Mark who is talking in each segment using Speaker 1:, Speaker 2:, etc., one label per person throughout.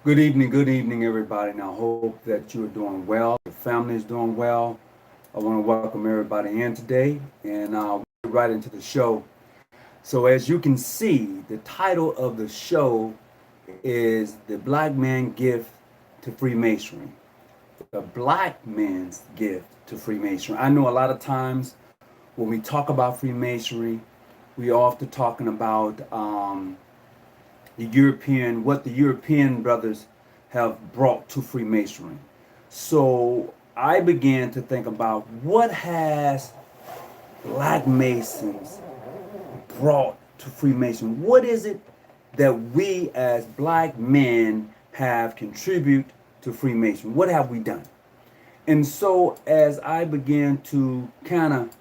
Speaker 1: Good evening, everybody. And I hope that you are doing well. Your family is doing well. I want to welcome everybody in today, and we'll get right into the show. So, as you can see, the title of the show is "The Black Man Gift to Freemasonry." The black man's gift to Freemasonry. I know a lot of times when we talk about Freemasonry, we are often talking about what the European brothers have brought to Freemasonry. So I began to think about what has Black Masons brought to Freemasonry. What is it that we as Black men have contributed to Freemasonry? What have we done? And so as I began to kind of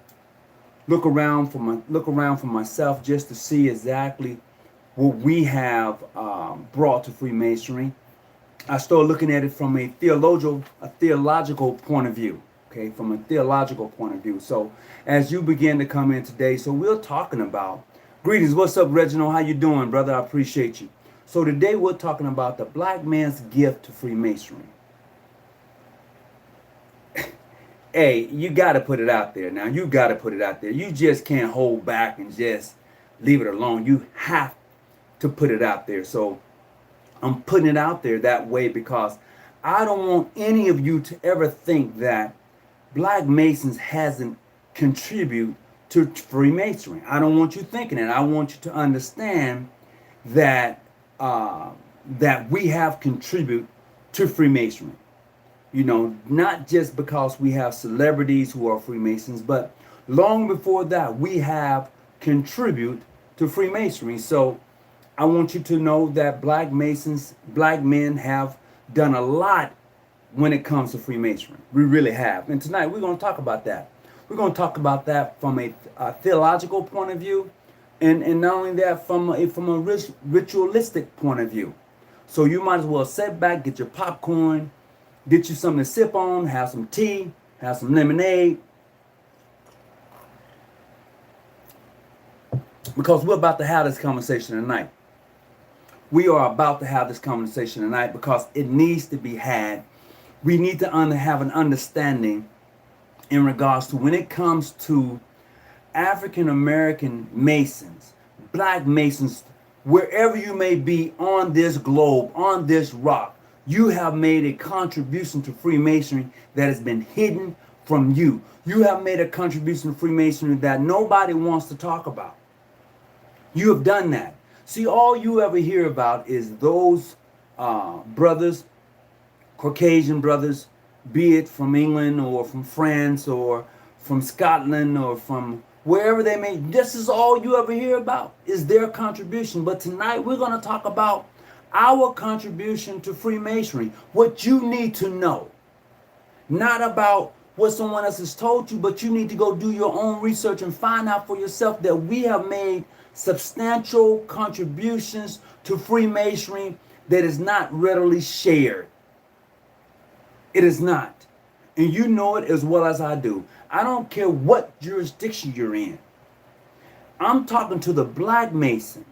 Speaker 1: look around for myself just to see exactly what we have brought to Freemasonry, I started looking at it from a theological point of view. Okay, from a theological point of view. So as you begin to come in today, so we're talking about greetings. What's up, Reginald? How you doing, brother? I appreciate you. So today we're talking about the black man's gift to Freemasonry. Hey, you got to put it out there now. You got to put it out there. You just can't hold back and just leave it alone. You have to put it out there. So I'm putting it out there that way because I don't want any of you to ever think that Black Masons hasn't contributed to Freemasonry. I don't want you thinking it. I want you to understand that that we have contributed to Freemasonry. You know, not just because we have celebrities who are Freemasons, but long before that, we have contributed to Freemasonry. So I want you to know that Black Masons, Black men have done a lot when it comes to Freemasonry. We really have. And tonight we're going to talk about that. We're going to talk about that from a theological point of view, and not only that, from a ritualistic point of view. So you might as well sit back, get your popcorn, get you something to sip on, have some tea, have some lemonade, because we're about to have this conversation tonight. We are about to have this conversation tonight because it needs to be had. We need to have an understanding in regards to when it comes to African American Masons, Black Masons, wherever you may be on this globe, on this rock, you have made a contribution to Freemasonry that has been hidden from you. You have made a contribution to Freemasonry that nobody wants to talk about. You have done that. See, all you ever hear about is those brothers, Caucasian brothers, be it from England or from France or from Scotland or from wherever they may. This is all you ever hear about is their contribution. But tonight we're going to talk about our contribution to Freemasonry, what you need to know. Not about what someone else has told you, but you need to go do your own research and find out for yourself that we have made substantial contributions to Freemasonry that is not readily shared. It is not. And you know it as well as I do. I don't care what jurisdiction you're in. I'm talking to the Black Mason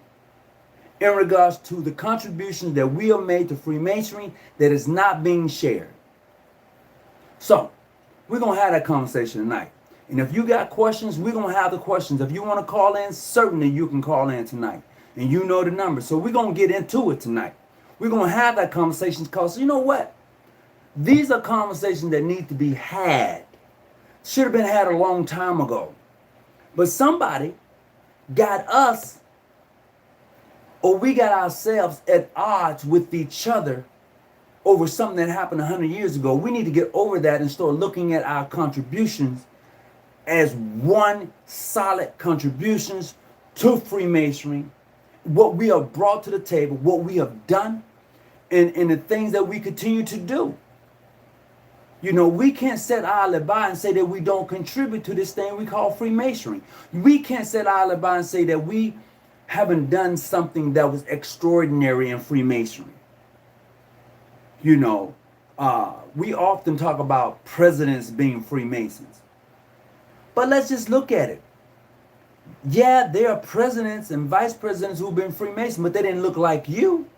Speaker 1: in regards to the contributions that we have made to Freemasonry that is not being shared. So, we're going to have that conversation tonight. And if you got questions, we're going to have the questions. If you want to call in, certainly you can call in tonight. And you know the number. So we're going to get into it tonight. We're going to have that conversation because you know what? These are conversations that need to be had. Should have been had a long time ago. But somebody got us, or we got ourselves at odds with each other over something that happened 100 years ago. We need to get over that and start looking at our contributions as one solid contributions to Freemasonry, what we have brought to the table, what we have done, and the things that we continue to do. You know, we can't set our alibi and say that we don't contribute to this thing we call Freemasonry. We can't set our alibi and say that we haven't done something that was extraordinary in Freemasonry. You know, we often talk about presidents being Freemasons. But let's just look at it. Yeah, there are presidents and vice presidents who've been Freemasons, but they didn't look like you.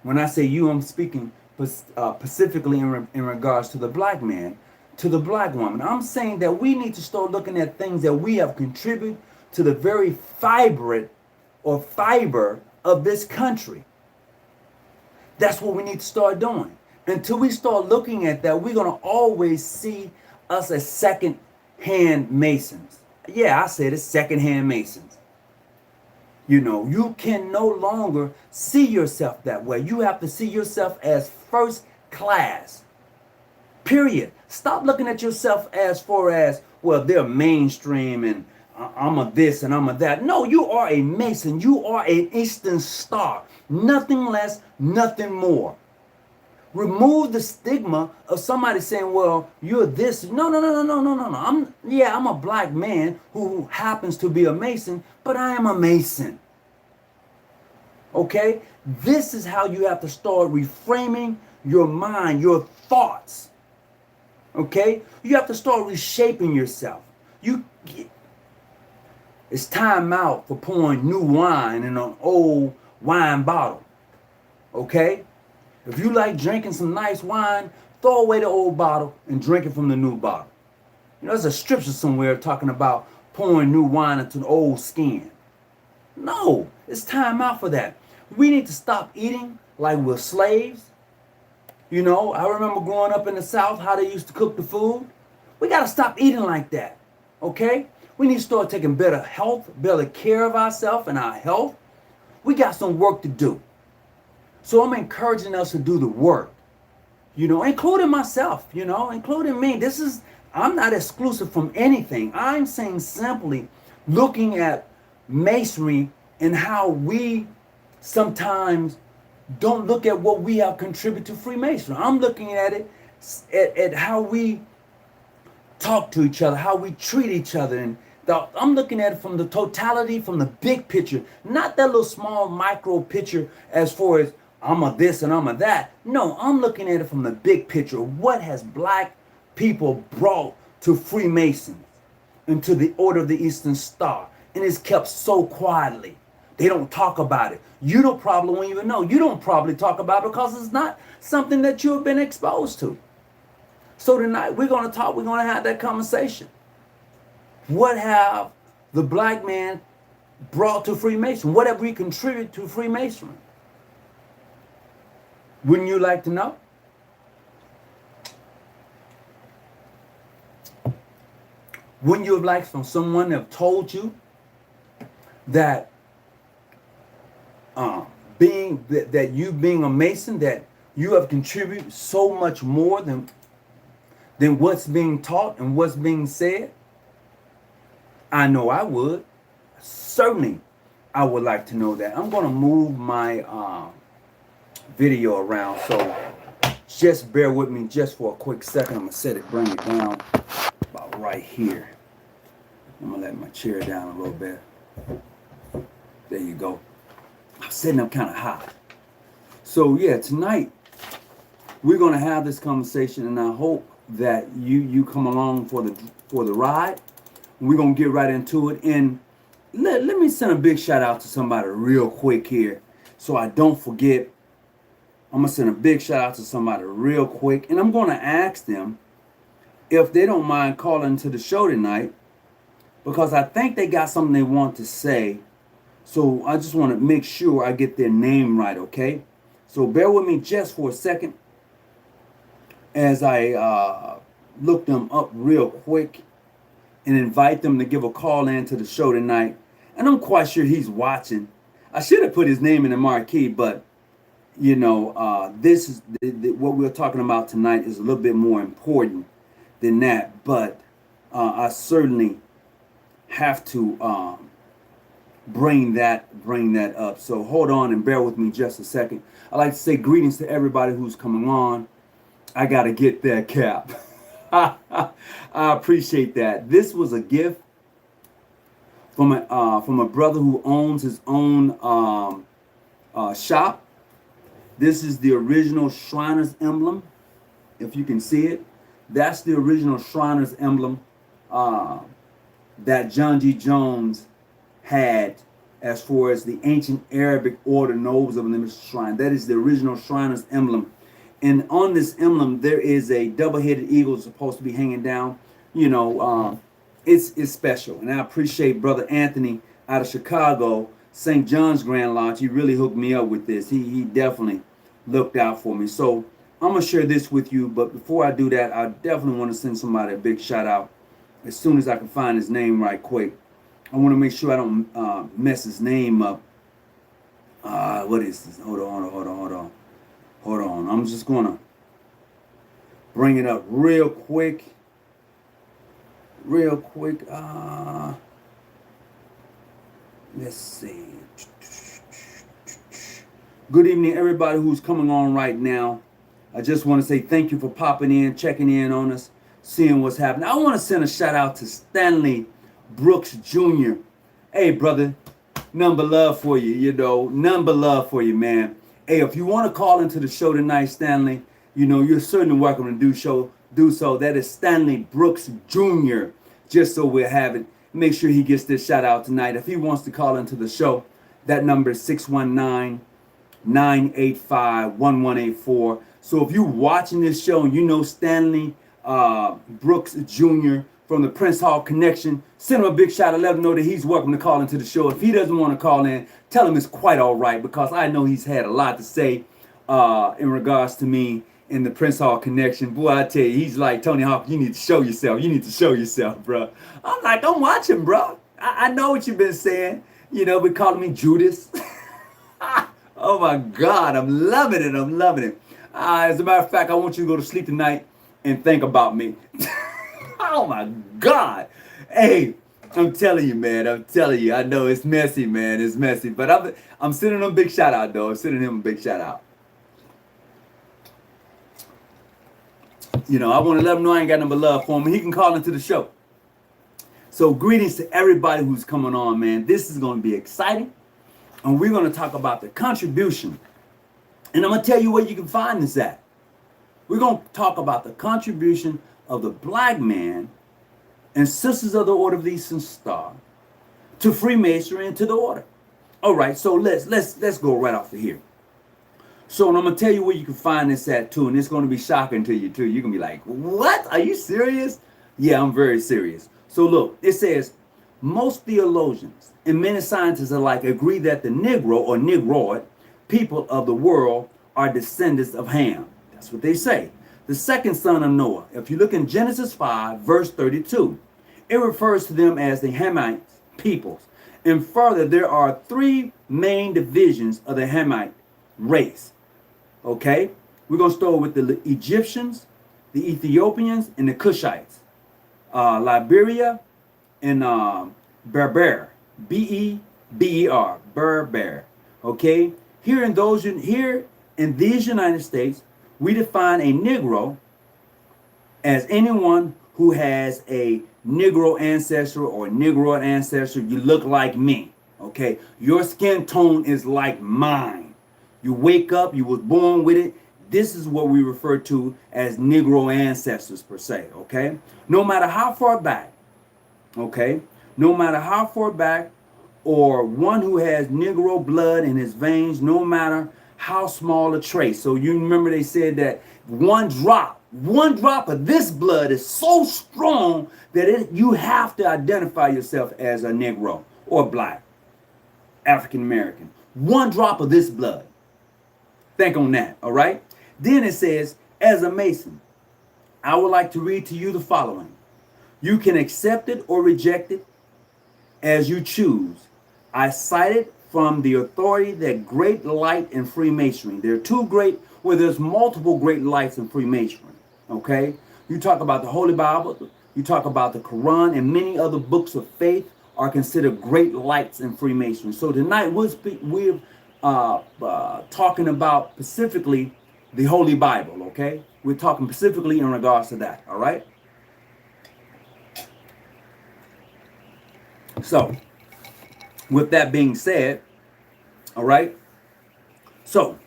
Speaker 1: When I say you, I'm speaking specifically in regards to the black man, to the black woman. I'm saying that we need to start looking at things that we have contributed to the very fiber of this country. That's what we need to start doing. Until we start looking at that, we're going to always see us as second-hand Masons. Yeah, I said it, second-hand Masons. You know, you can no longer see yourself that way. You have to see yourself as first class. Period. Stop looking at yourself as far as, well, they're mainstream and I'm a this and I'm a that. No, you are a Mason. You are an Eastern Star. Nothing less, nothing more. Remove the stigma of somebody saying, well, you're this. No. I'm a black man who happens to be a Mason, but I am a Mason. Okay? This is how you have to start reframing your mind, your thoughts. Okay? You have to start reshaping yourself. It's time out for pouring new wine in an old wine bottle. Okay? If you like drinking some nice wine, throw away the old bottle and drink it from the new bottle. You know, there's a scripture somewhere talking about pouring new wine into an old skin. No, it's time out for that. We need to stop eating like we're slaves. You know, I remember growing up in the South, how they used to cook the food. We got to stop eating like that, okay? We need to start taking better care of ourselves and our health. We got some work to do. So I'm encouraging us to do the work, you know, including myself, you know, including me. I'm not exclusive from anything. I'm saying simply looking at Masonry and how we sometimes don't look at what we have contributed to Freemasonry. I'm looking at it at how we talk to each other, how we treat each other. And I'm looking at it from the totality, from the big picture, not that little small micro picture as far as I'm a this and I'm a that. No, I'm looking at it from the big picture. What has black people brought to Freemasons and to the Order of the Eastern Star? And it's kept so quietly. They don't talk about it. You don't probably even know. You don't probably talk about it because it's not something that you have been exposed to. So tonight we're going to talk. We're going to have that conversation. What have the black man brought to Freemason? What have we contributed to Freemasonry? Wouldn't you like to know? Wouldn't you have liked from someone to have told you that you being a Mason, that you have contributed so much more than what's being taught and what's being said? I know I would. Certainly, I would like to know that. I'm going to move my video around, so just bear with me just for a quick second. I'm going to set it, bring it down about right here. I'm going to let my chair down a little bit. There you go. I'm sitting up kind of high. So yeah, tonight we're going to have this conversation, and I hope that you come along for the ride. We're going to get right into it. And let me send a big shout out to somebody real quick here so I don't forget. I'm going to send a big shout out to somebody real quick. And I'm going to ask them if they don't mind calling to the show tonight, because I think they got something they want to say. So I just want to make sure I get their name right, okay? So bear with me just for a second as I look them up real quick and invite them to give a call in to the show tonight. And I'm quite sure he's watching. I should have put his name in the marquee, but you know, this is what we're talking about tonight is a little bit more important than that. But I certainly have to bring that up. So hold on and bear with me just a second. I'd like to say greetings to everybody who's coming on. I got to get that cap. I appreciate that. This was a gift from a brother who owns his own shop. This is the original Shriner's emblem. If you can see it, that's the original Shriner's emblem that John G. Jones had as far as the ancient Arabic order knows of an image shrine. That is the original Shriner's emblem. And on this emblem, there is a double-headed eagle supposed to be hanging down. You know, it's special. And I appreciate Brother Anthony out of Chicago, St. John's Grand Lodge. He really hooked me up with this. He definitely looked out for me. So I'm going to share this with you. But before I do that, I definitely want to send somebody a big shout out as soon as I can find his name right quick. I want to make sure I don't mess his name up. What is this? Hold on. I'm just going to bring it up real quick. Let's see. Good evening, everybody who's coming on right now. I just want to say thank you for popping in, checking in on us, seeing what's happening. I want to send a shout out to Stanley Brooks Jr. Hey, brother, none but love for you, none but love for you, man. Hey, if you want to call into the show tonight, Stanley, you're certainly welcome to do so. That is Stanley Brooks Jr., just so we'll have it. Make sure he gets this shout out tonight. If he wants to call into the show, that number is 619-985-1184. So if you're watching this show and you know Stanley Brooks Jr. from the Prince Hall Connection, send him a big shout out. Let him know that he's welcome to call into the show. If he doesn't want to call in, tell him it's quite all right, because I know he's had a lot to say in regards to me in the Prince Hall Connection. Boy, I tell you, he's like, Tony Hawk, you need to show yourself. You need to show yourself, bro. I'm like, I'm watching, bro. I know what you've been saying. Been calling me Judas. Oh, my God. I'm loving it. As a matter of fact, I want you to go to sleep tonight and think about me. Oh, my God. Hey, I'm telling you, man. I know it's messy, man. It's messy. But I'm sending him a big shout out, though. I'm sending him a big shout out. I want to let him know I ain't got nothing but love for him. He can call into the show. So greetings to everybody who's coming on, man. This is going to be exciting. And we're going to talk about the contribution. And I'm going to tell you where you can find this at. We're going to talk about the contribution of the black man and Sisters of the Order of the Eastern Star to Freemasonry and to the order. All right, so let's go right off of here. So, and I'm going to tell you where you can find this at, too, and it's going to be shocking to you, too. You're going to be like, what? Are you serious? Yeah, I'm very serious. So, look, it says, most theologians and many scientists alike agree that the Negro or Negroid people of the world are descendants of Ham. That's what they say. The second son of Noah. If you look in Genesis 5, verse 32, it refers to them as the Hamite peoples. And further, there are three main divisions of the Hamite race. Okay, we're going to start with the Egyptians, the Ethiopians, and the Cushites. Liberia and Berber, B-E-B-E-R, Berber. Okay, here in these United States, we define a Negro as anyone who has a Negro ancestor or Negroid ancestor. You look like me. Okay, your skin tone is like mine. You wake up, you was born with it. This is what we refer to as Negro ancestors per se, okay? No matter how far back, okay? No matter how far back, or one who has Negro blood in his veins, no matter how small a trace. So you remember they said that one drop of this blood is so strong that you have to identify yourself as a Negro or black, African American. One drop of this blood. Think on that, all right? Then it says, as a Mason, I would like to read to you the following. You can accept it or reject it as you choose. I cite it from the authority that great light in Freemasonry. There's multiple great lights in Freemasonry, okay? You talk about the Holy Bible, you talk about the Quran, and many other books of faith are considered great lights in Freemasonry. So tonight we're talking about specifically the Holy Bible, okay? We're talking specifically in regards to that, all right? So, with that being said, all right? So,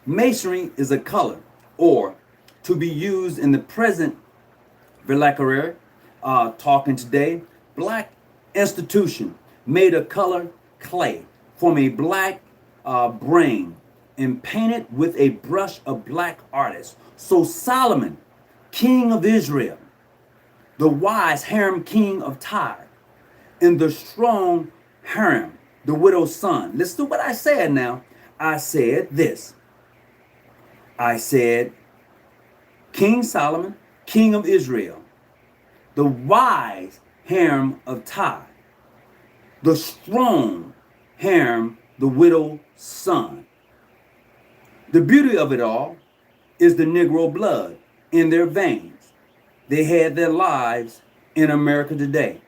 Speaker 1: Masonry is a color, or to be used in the present vernacular, talking today, black institution made of color clay from a black brain and painted with a brush of black artists. So Solomon, king of Israel, the wise Hiram, king of Tyre, and the strong Hiram, the widow's son. Listen to what I said now. I said this. I said, King Solomon, king of Israel, the wise Hiram of Tyre, the strong Hiram, the widow's son. The beauty of it all is the Negro blood in their veins. They had their lives in America today.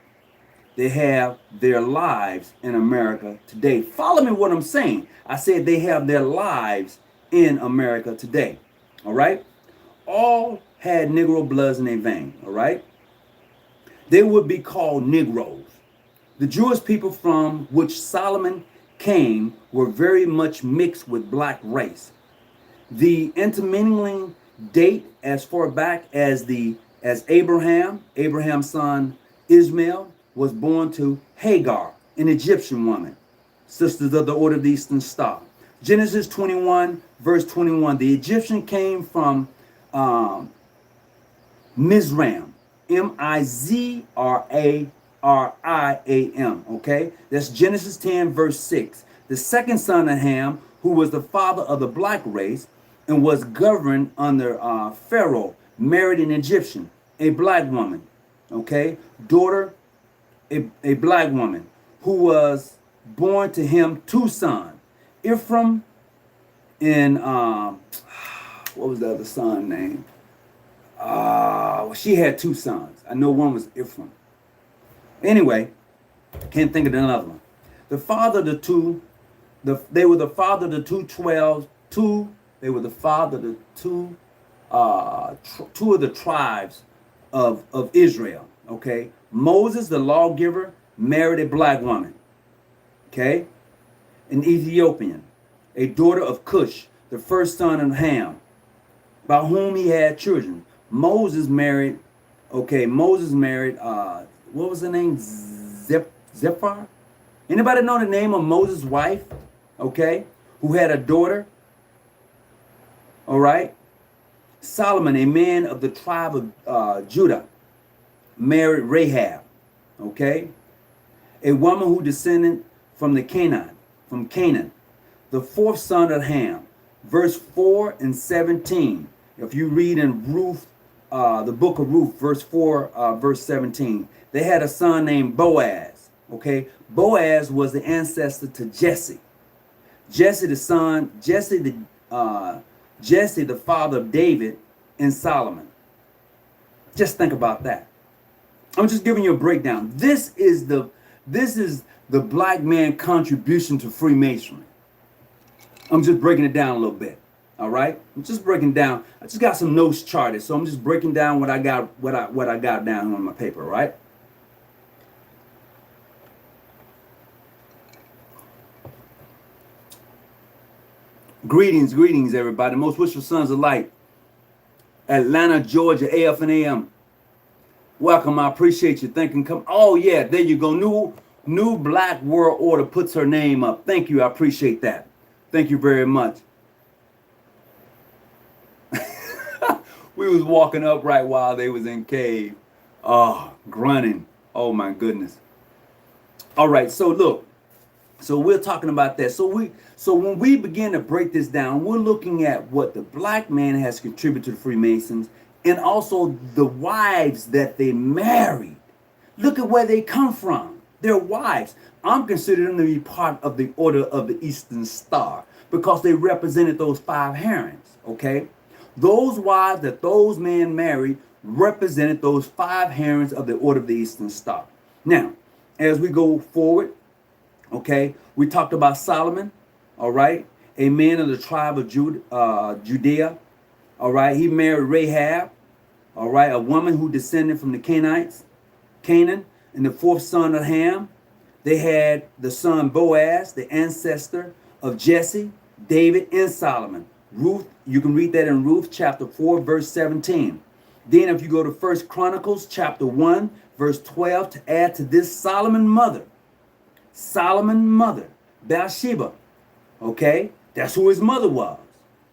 Speaker 1: They have their lives in America today. Follow me what I'm saying. I said they have their lives in America today. All right? All had Negro bloods in their veins. All right? They would be called Negroes. The Jewish people from which Solomon came were very much mixed with black race. The intermingling date as far back as Abraham's son Ishmael, was born to Hagar, an Egyptian woman, sisters of the Order of the Eastern Star. Genesis 21, verse 21. The Egyptian came from Mizraim, Mizraim, okay? That's Genesis 10, verse 6. The second son of Ham, who was the father of the black race and was governed under Pharaoh, married an Egyptian, a black woman, okay? Daughter, a black woman, who was born to him two sons, Ephraim and what was the other son name? She had two sons. I know one was Ephraim. Anyway, can't think of another one. The father of the two, they were the father of the two of the tribes of Israel. Okay, Moses, the lawgiver, married a black woman. Okay, an Ethiopian, a daughter of Cush, the first son of Ham, by whom he had children. Moses married, what was the name? Zephyr? Anybody know the name of Moses' wife? Okay, who had a daughter? All right. Solomon, a man of the tribe of Judah, married Rahab. Okay, a woman who descended from Canaan, the fourth son of Ham. Verse 4 and 17. If you read in Ruth, the book of Ruth, verse 4, verse 17, they had a son named Boaz. Okay, Boaz was the ancestor to Jesse. Jesse, the father of David and Solomon. Just think about that. I'm just giving you a breakdown. This is the black man contribution to Freemasonry. I'm just breaking it down a little bit. All right, I'm just breaking down. I just got some notes charted, so I'm just breaking down what I got down on my paper. Right. Greetings, everybody. Most wishful sons of light. Atlanta, Georgia, AF and AM. Welcome. I appreciate you. Thinking, come. Oh yeah, there you go. New Black World Order puts her name up. Thank you. I appreciate that. Thank you very much. We was walking upright while they was in cave. Oh, grunting. Oh my goodness. All right, so look. So we're talking about that. So when we begin to break this down, we're looking at what the black man has contributed to the Freemasons and also the wives that they married. Look at where they come from. Their wives. I'm considering them to be part of the Order of the Eastern Star because they represented those five herons, okay? Those wives that those men married represented those five herons of the Order of the Eastern Star. Now, as we go forward, okay, we talked about Solomon, all right, a man of the tribe of Judea, all right. He married Rahab, all right, a woman who descended from the Canaan, and the fourth son of Ham. They had the son Boaz, the ancestor of Jesse, David, and Solomon. Ruth, you can read that in Ruth chapter 4, verse 17. Then if you go to 1 Chronicles chapter 1, verse 12, to add to this, Solomon's mother Bathsheba. Okay, that's who his mother was.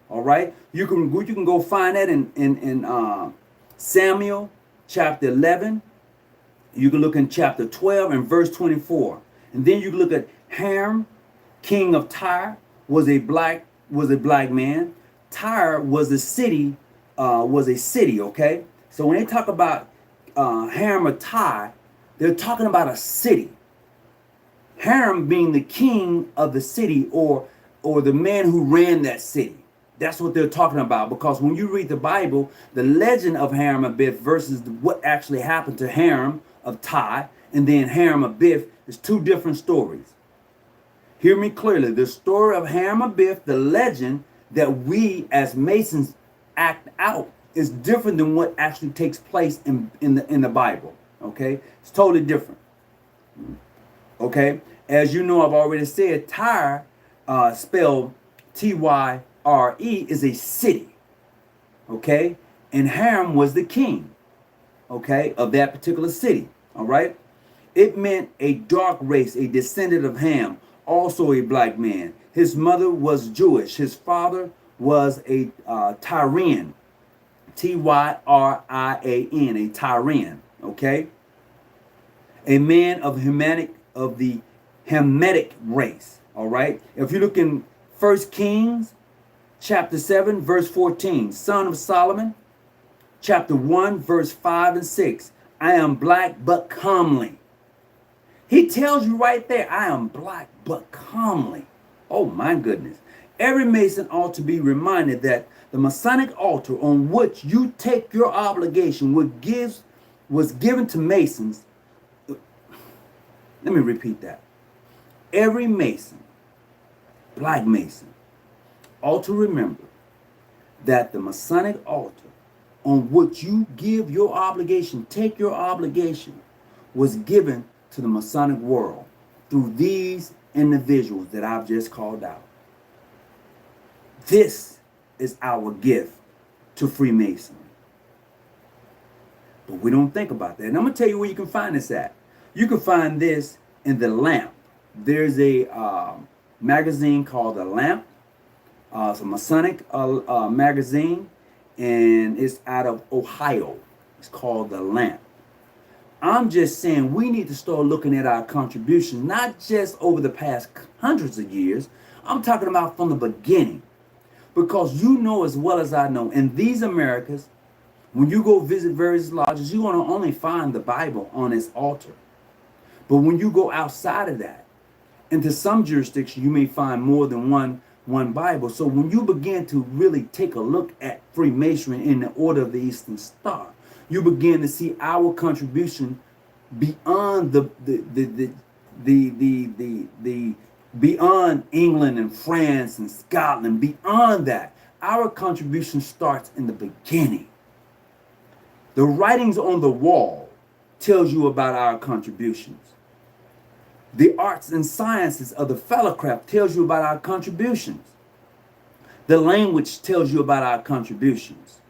Speaker 1: All right, you can go find that in Samuel chapter 11. You can look in chapter 12 and verse 24, and then you can look at Ham, king of Tyre, was a black man. Tyre was a city. Okay, so when they talk about Ham or Tyre, they're talking about a city. Ham being the king of the city, or the man who ran that city. That's what they're talking about, because when you read the Bible, the legend of Ham-Abith versus what actually happened to Ham of Ty and then Ham-Abith is two different stories. Hear me clearly. The story of Ham-Abith, the legend that we as Masons act out, is different than what actually takes place in the Bible. Okay, it's totally different. Okay, as you know, I've already said, Tyre, spelled Tyre, is a city. Okay, and Ham was the king. Okay, of that particular city. All right, it meant a dark race, a descendant of Ham, also a black man. His mother was Jewish. His father was a Tyrian, Tyrian, a Tyrian. Okay, a man of the Hamitic race. All right. If you look in 1 Kings chapter 7 verse 14, son of Solomon, chapter 1 verse 5 and 6, I am black but comely. He tells you right there, I am black but comely. Oh my goodness. Every Mason ought to be reminded that the Masonic altar on which you take your obligation was given to Masons. Let me repeat that. Every Mason, black Mason, ought to remember that the Masonic altar on which you give your obligation, take your obligation, was given to the Masonic world through these individuals that I've just called out. This is our gift to Freemasonry. But we don't think about that. And I'm going to tell you where you can find this at. You can find this in The Lamp. There's a magazine called The Lamp. It's a Masonic magazine, and it's out of Ohio. It's called The Lamp. I'm just saying we need to start looking at our contribution, not just over the past hundreds of years. I'm talking about from the beginning. Because you know as well as I know, in these Americas, when you go visit various lodges, you're going to only find the Bible on its altar. But when you go outside of that, into some jurisdictions, you may find more than one Bible. So when you begin to really take a look at Freemasonry in the Order of the Eastern Star, you begin to see our contribution beyond beyond England and France and Scotland. Beyond that, our contribution starts in the beginning. The writings on the wall tells you about our contributions. The arts and sciences of the fellowcraft tells you about our contributions. The language tells you about our contributions.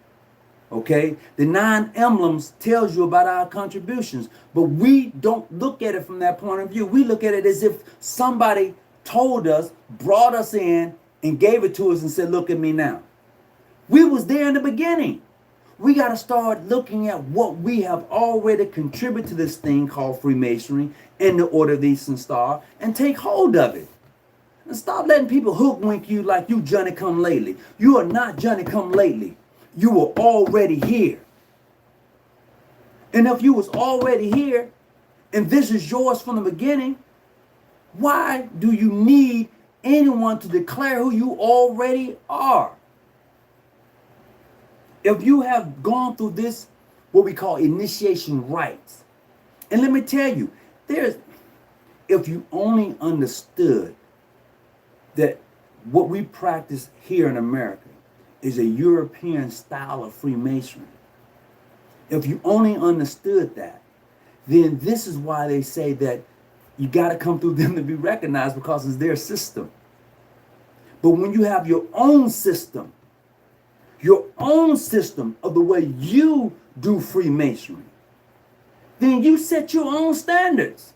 Speaker 1: Okay? The 9 emblems tells you about our contributions. But we don't look at it from that point of view. We look at it as if somebody told us, brought us in, and gave it to us and said, look at me now. We was there in the beginning. We got to start looking at what we have already contributed to this thing called Freemasonry in the Order of the Eastern Star and take hold of it. And stop letting people hook wink you like you Johnny come lately. You are not Johnny come lately. You were already here. And if you was already here and this is yours from the beginning, why do you need anyone to declare who you already are? If you have gone through this, what we call initiation rites, and let me tell you, if you only understood that what we practice here in America is a European style of Freemasonry, if you only understood that, then this is why they say that you got to come through them to be recognized, because it's their system. But when you have your own system of the way you do Freemasonry, then you set your own standards.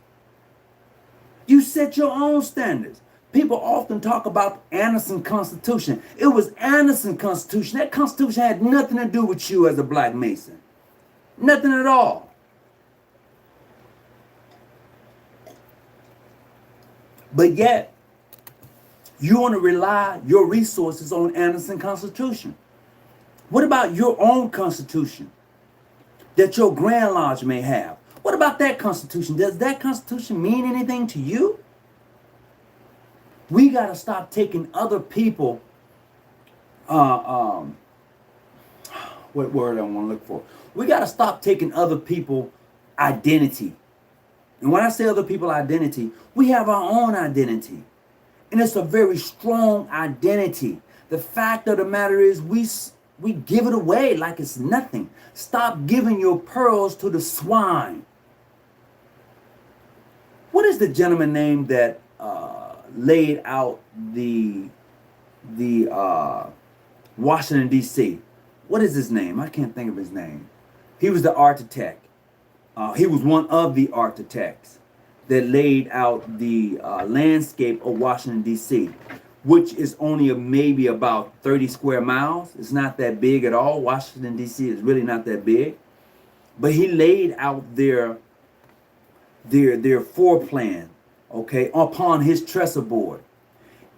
Speaker 1: You set your own standards. People often talk about Anderson Constitution. It was Anderson Constitution. That Constitution had nothing to do with you as a black Mason. Nothing at all. But yet, you want to rely your resources on Anderson Constitution. What about your own Constitution that your Grand Lodge may have? What about that Constitution? Does that Constitution mean anything to you? We got to stop taking other people, what word I want to look for? We got to stop taking other people identity. And when I say other people identity, we have our own identity. And it's a very strong identity. The fact of the matter is we give it away like it's nothing. Stop giving your pearls to the swine. What is the gentleman name that laid out the Washington, D.C.? What is his name? I can't think of his name. He was the architect. He was one of the architects that laid out the landscape of Washington, D.C., which is only maybe about 30 square miles. It's not that big at all. Washington, D.C. is really not that big. But he laid out their floor plan, okay, upon his trestle board.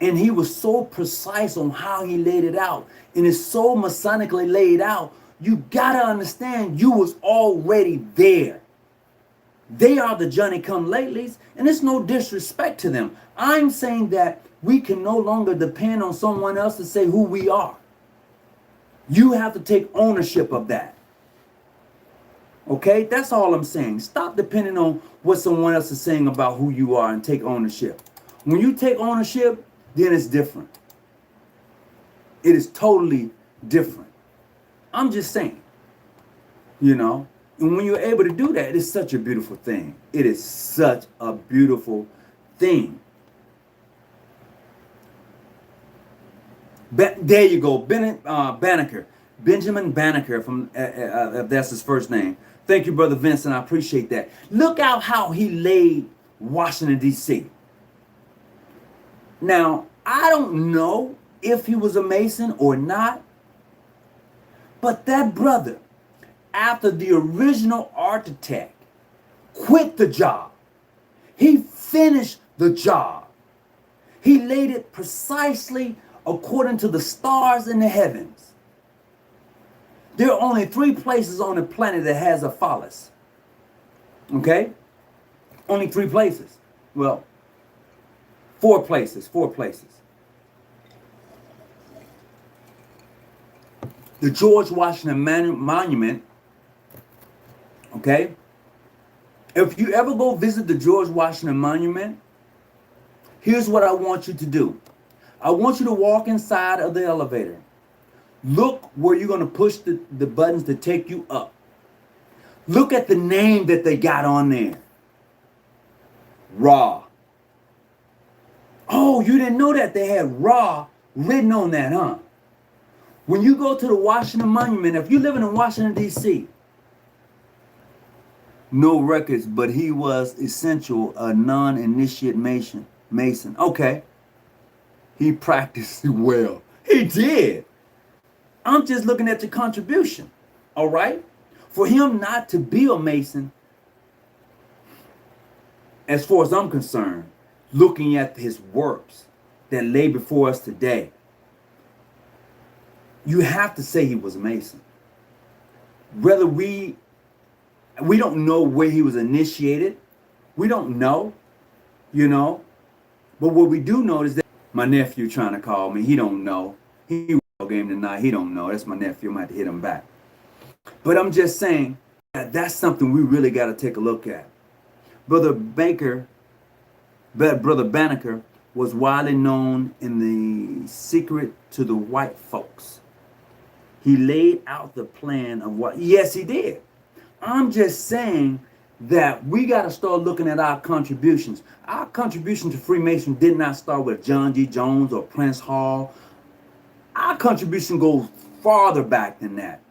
Speaker 1: And he was so precise on how he laid it out. And it's so masonically laid out. You got to understand you was already there. They are the Johnny-come-latelys, and it's no disrespect to them. I'm saying that we can no longer depend on someone else to say who we are. You have to take ownership of that. Okay? That's all I'm saying. Stop depending on what someone else is saying about who you are and take ownership. When you take ownership, then it's different. It is totally different. I'm just saying, you know. And when you're able to do that, it's such a beautiful thing. It is such a beautiful thing. There you go, Banneker. Benjamin Banneker, if that's his first name. Thank you, Brother Vincent. I appreciate that. Look out how he laid Washington, D.C. Now, I don't know if he was a Mason or not, but that brother, after the original architect quit the job, he finished the job. He laid it precisely according to the stars in the heavens. There are only 3 places on the planet that has a phallus. Okay? Only 3 places. Well, 4 places. 4 places. The George Washington Monument. Okay? If you ever go visit the George Washington Monument, here's what I want you to do. I want you to walk inside of the elevator. Look where you're going to push the buttons to take you up. Look at the name that they got on there. Raw. Oh, you didn't know that they had Raw written on that, huh? When you go to the Washington Monument, if you're living in Washington, D.C., no records, but he was essential, a non-initiate Mason. Okay. He practiced well. He did. I'm just looking at your contribution. All right? For him not to be a Mason, as far as I'm concerned, looking at his works that lay before us today, you have to say he was a Mason. Whether we don't know where he was initiated. We don't know, you know. But what we do know is that my nephew trying to call me. He don't know. He will game tonight. He don't know. That's my nephew. I might have to hit him back. But I'm just saying that that's something we really got to take a look at. Brother Banneker was widely known in the secret to the white folks. He laid out the plan of what, yes, he did. I'm just saying that we got to start looking at our contributions. Our contribution to Freemason did not start with John D. Jones or Prince Hall. Our contribution goes farther back than that.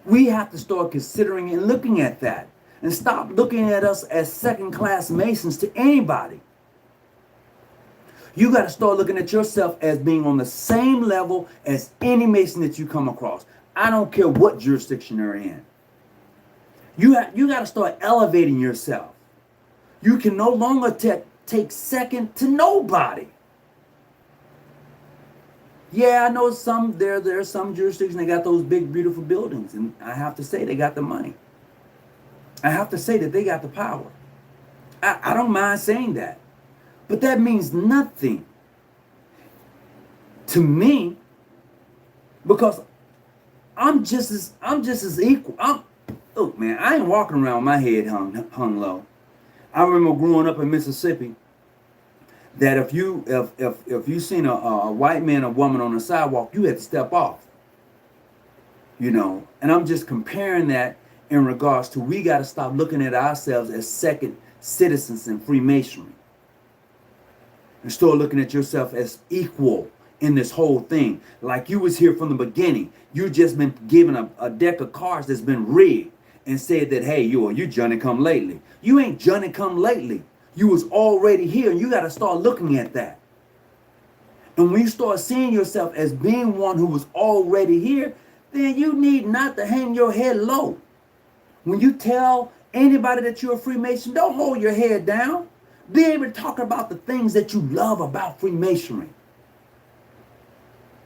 Speaker 1: We have to start considering and looking at that and stop looking at us as second-class Masons to anybody. You got to start looking at yourself as being on the same level as any Mason that you come across. I don't care what jurisdiction they're in. You got to start elevating yourself. You can no longer take second to nobody. Yeah, I know there are some jurisdictions that got those big, beautiful buildings, and I have to say they got the money. I have to say that they got the power. I don't mind saying that. But that means nothing to me, because I'm just as equal. Look, man, I ain't walking around with my head hung low. I remember growing up in Mississippi that if you seen a white man or woman on the sidewalk, you had to step off. You know, and I'm just comparing that in regards to, we got to stop looking at ourselves as second citizens in Freemasonry and start looking at yourself as equal in this whole thing. Like you was here from the beginning. You just been given a deck of cards that's been rigged and said that, hey, you Johnny come lately. You ain't Johnny come lately. You was already here, and you got to start looking at that. And when you start seeing yourself as being one who was already here, then you need not to hang your head low. When you tell anybody that you're a Freemason, don't hold your head down. Be able to talk about the things that you love about Freemasonry.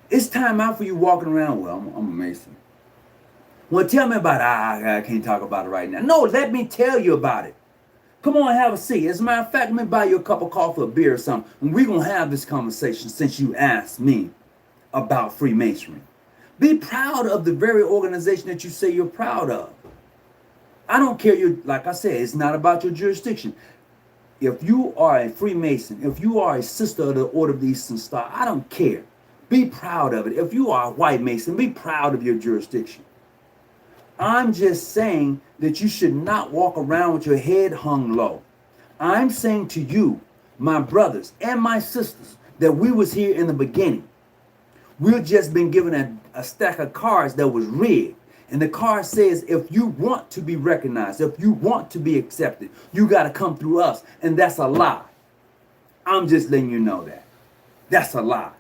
Speaker 1: It's time out for you walking around, well, I'm a Mason. Well, tell me about it. I can't talk about it right now. No, let me tell you about it. Come on, have a seat. As a matter of fact, let me buy you a cup of coffee or beer or something, and we're going to have this conversation since you asked me about Freemasonry. Be proud of the very organization that you say you're proud of. I don't care, like I said, it's not about your jurisdiction. If you are a Freemason, if you are a sister of the Order of the Eastern Star, I don't care. Be proud of it. If you are a white Mason, be proud of your jurisdiction. I'm just saying that you should not walk around with your head hung low. I'm saying to you, my brothers and my sisters, that we was here in the beginning. We've just been given a stack of cards that was rigged. And the card says, if you want to be recognized, if you want to be accepted, you got to come through us. And that's a lie. I'm just letting you know that. That's a lie.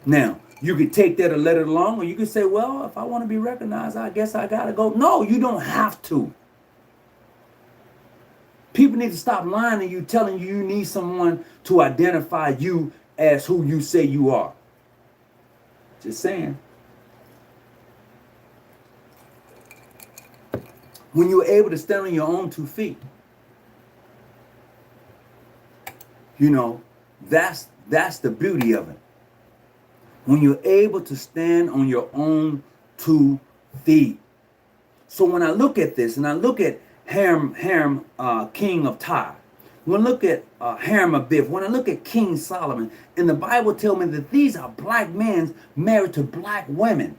Speaker 1: Now, you could take that or let it alone, or you could say, well, if I want to be recognized, I guess I got to go. No, you don't have to. People need to stop lying to you, telling you you need someone to identify you as who you say you are. Just saying. When you're able to stand on your own 2 feet, you know, that's the beauty of it. When you're able to stand on your own 2 feet. So when I look at this, and I look at Hiram, king of Tyre, when I look at Hiram Abiff, when I look at King Solomon, and the Bible tells me that these are black men married to black women.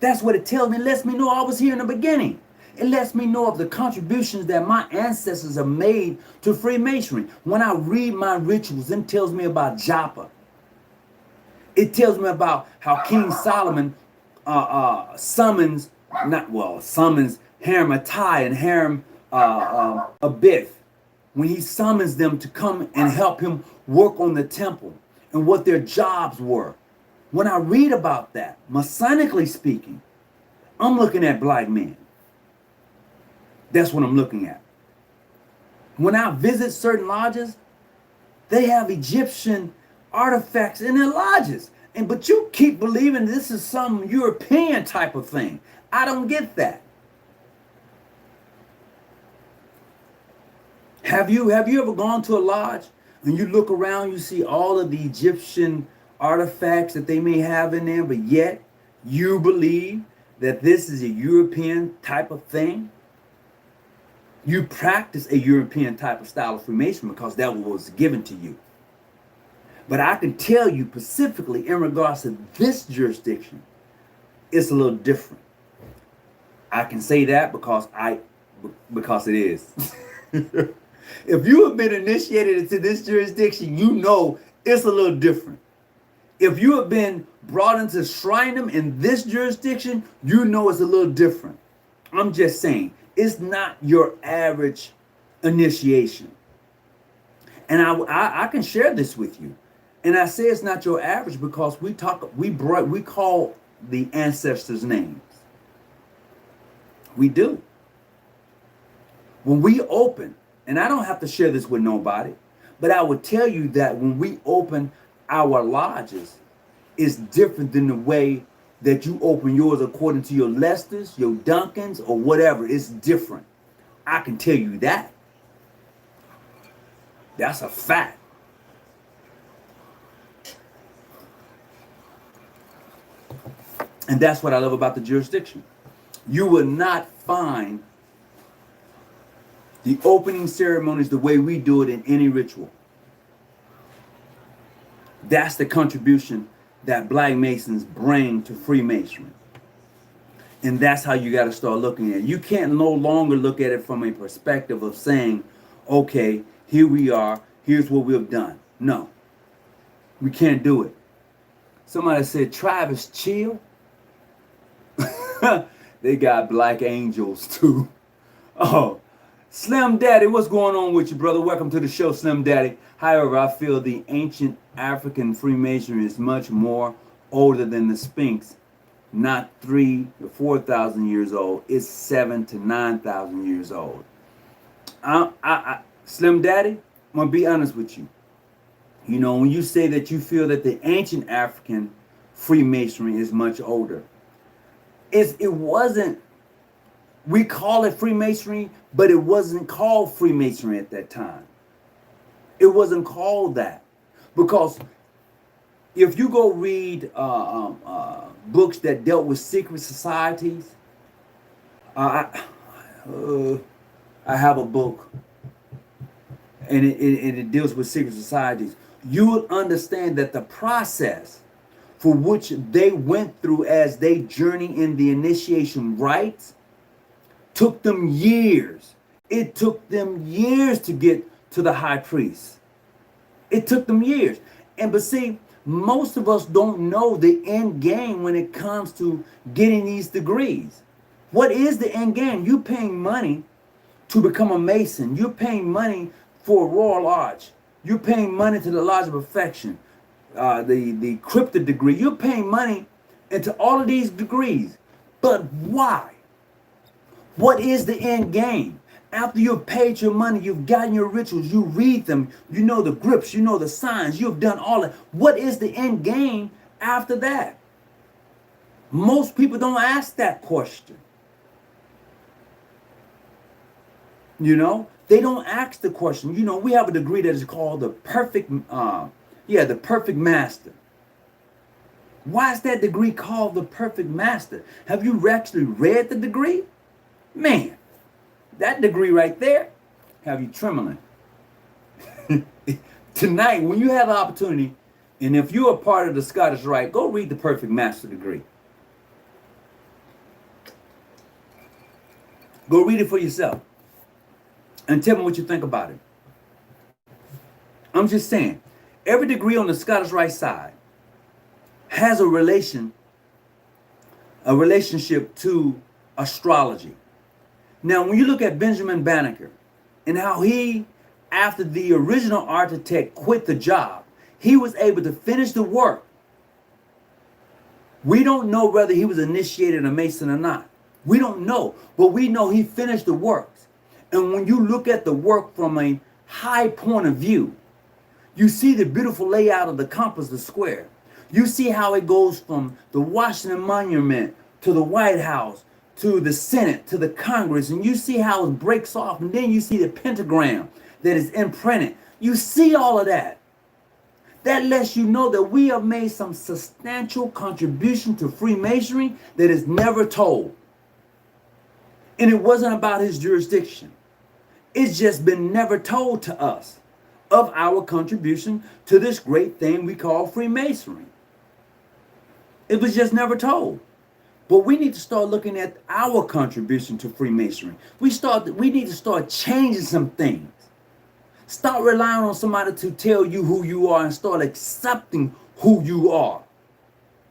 Speaker 1: That's what it tells me. It lets me know I was here in the beginning. It lets me know of the contributions that my ancestors have made to Freemasonry. When I read my rituals, it tells me about Joppa. It tells me about how King Solomon summons Hiram Atai and Hiram Abiff, when he summons them to come and help him work on the temple and what their jobs were. When I read about that, Masonically speaking, I'm looking at black men. That's what I'm looking at. When I visit certain lodges, they have Egyptian artifacts in their lodges. But you keep believing this is some European type of thing. I don't get that. Have you ever gone to a lodge and you look around, you see all of the Egyptian artifacts that they may have in there, but yet you believe that this is a European type of thing? You practice a European type of style of Freemason because that was given to you. But I can tell you specifically in regards to this jurisdiction, it's a little different. I can say that because it is. If you have been initiated into this jurisdiction, you know it's a little different. If you have been brought into Shrinedom in this jurisdiction, you know it's a little different. I'm just saying, it's not your average initiation. And I can share this with you. And I say it's not your average because we call the ancestors' names. We do. When we open, and I don't have to share this with nobody, but I would tell you that when we open our lodges, it's different than the way that you open yours according to your Lesters, your Duncans, or whatever. It's different. I can tell you that. That's a fact. And that's what I love about the jurisdiction. You will not find the opening ceremonies the way we do it in any ritual. That's the contribution that Black Masons bring to Freemasonry. And that's how you got to start looking at it. You can't no longer look at it from a perspective of saying, okay, here we are, here's what we've done. No, we can't do it. Somebody said, Travis, chill. They got black angels too. Oh, Slim Daddy, what's going on with you, brother? Welcome to the show, Slim Daddy. However, I feel the ancient African Freemasonry is much more older than the Sphinx. Not 3,000 to 4,000 years old. It's 7,000 to 9,000 years old. Slim Daddy, I'm going to be honest with you. You know, when you say that you feel that the ancient African Freemasonry is much older, it wasn't, we call it Freemasonry, but it wasn't called Freemasonry at that time. It wasn't called that. Because if you go read books that dealt with secret societies, I have a book, and it deals with secret societies. You will understand that the process for which they went through as they journey in the initiation rites took them years. It took them years to get to the high priest. It took them years. But see, most of us don't know the end game when it comes to getting these degrees. What is the end game? You're paying money to become a Mason. You're paying money for a Royal Arch. You're paying money to the Lodge of Perfection, the Cryptid degree. You're paying money into all of these degrees. But why? What is the end game? After you've paid your money, you've gotten your rituals, you read them, you know the grips, you know the signs, you've done all that. What is the end game after that? Most people don't ask that question. You know, they don't ask the question. You know, we have a degree that is called the perfect, the perfect master. Why is that degree called the perfect master? Have you actually read the degree? Man, that degree right there have you trembling. Tonight, when you have the opportunity, and if you're a part of the Scottish Rite, go read the perfect master degree. Go read it for yourself. And tell me what you think about it. I'm just saying, every degree on the Scottish Rite side has a relationship to astrology. Now, when you look at Benjamin Banneker and how he, after the original architect quit the job, he was able to finish the work. We don't know whether he was initiated a Mason or not. We don't know, but we know he finished the works. And when you look at the work from a high point of view, you see the beautiful layout of the compass, the square. You see how it goes from the Washington Monument to the White House, to the Senate, to the Congress, and you see how it breaks off, and then you see the pentagram that is imprinted. You see all of that. That lets you know that we have made some substantial contribution to Freemasonry that is never told. And it wasn't about his jurisdiction. It's just been never told to us of our contribution to this great thing we call Freemasonry. It was just never told. But we need to start looking at our contribution to Freemasonry. We need to start changing some things. Start relying on somebody to tell you who you are and start accepting who you are.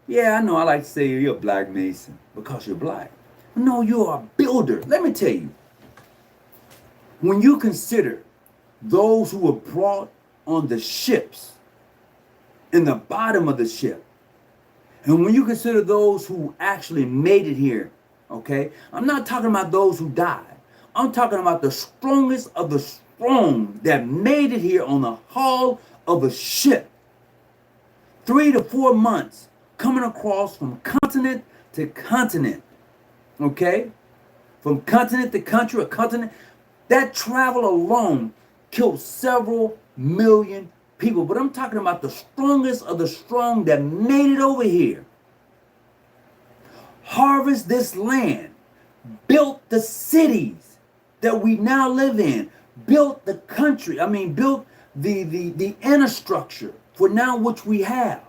Speaker 1: Yeah, I know I like to say you're a Black Mason because you're Black. No, you're a builder. Let me tell you, when you consider those who were brought on the ships, in the bottom of the ship. And when you consider those who actually made it here, okay, I'm not talking about those who died. I'm talking about the strongest of the strong that made it here on the hull of a ship. 3 to 4 months coming across from continent to continent, okay? From continent to country or continent. That travel alone killed several million people. But I'm talking about the strongest of the strong that made it over here. Harvest this land. Built the cities that we now live in. Built the country. Built the infrastructure for now which we have.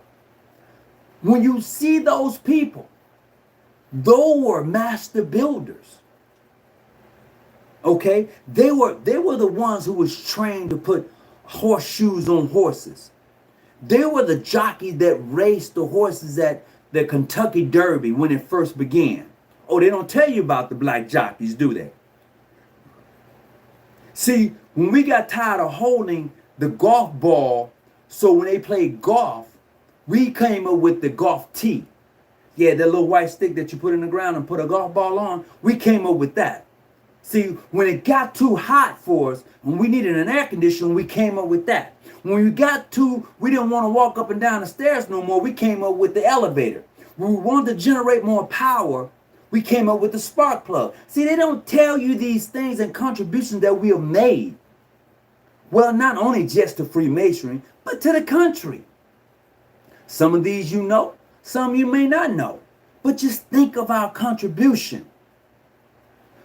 Speaker 1: When you see those people, those were master builders. Okay? They were the ones who was trained to put horseshoes on horses. They were the jockeys that raced the horses at the Kentucky Derby when it first began. Oh, they don't tell you about the black jockeys, do they? See, when we got tired of holding the golf ball, so when they played golf, we came up with the golf tee. Yeah, that little white stick that you put in the ground and put a golf ball on, we came up with that. See, when it got too hot for us and we needed an air conditioner, we came up with that. When we didn't want to walk up and down the stairs no more, we came up with the elevator. When we wanted to generate more power, we came up with the spark plug. See, they don't tell you these things and contributions that we have made. Well, not only just to Freemasonry, but to the country. Some of these you know, some you may not know. But just think of our contribution.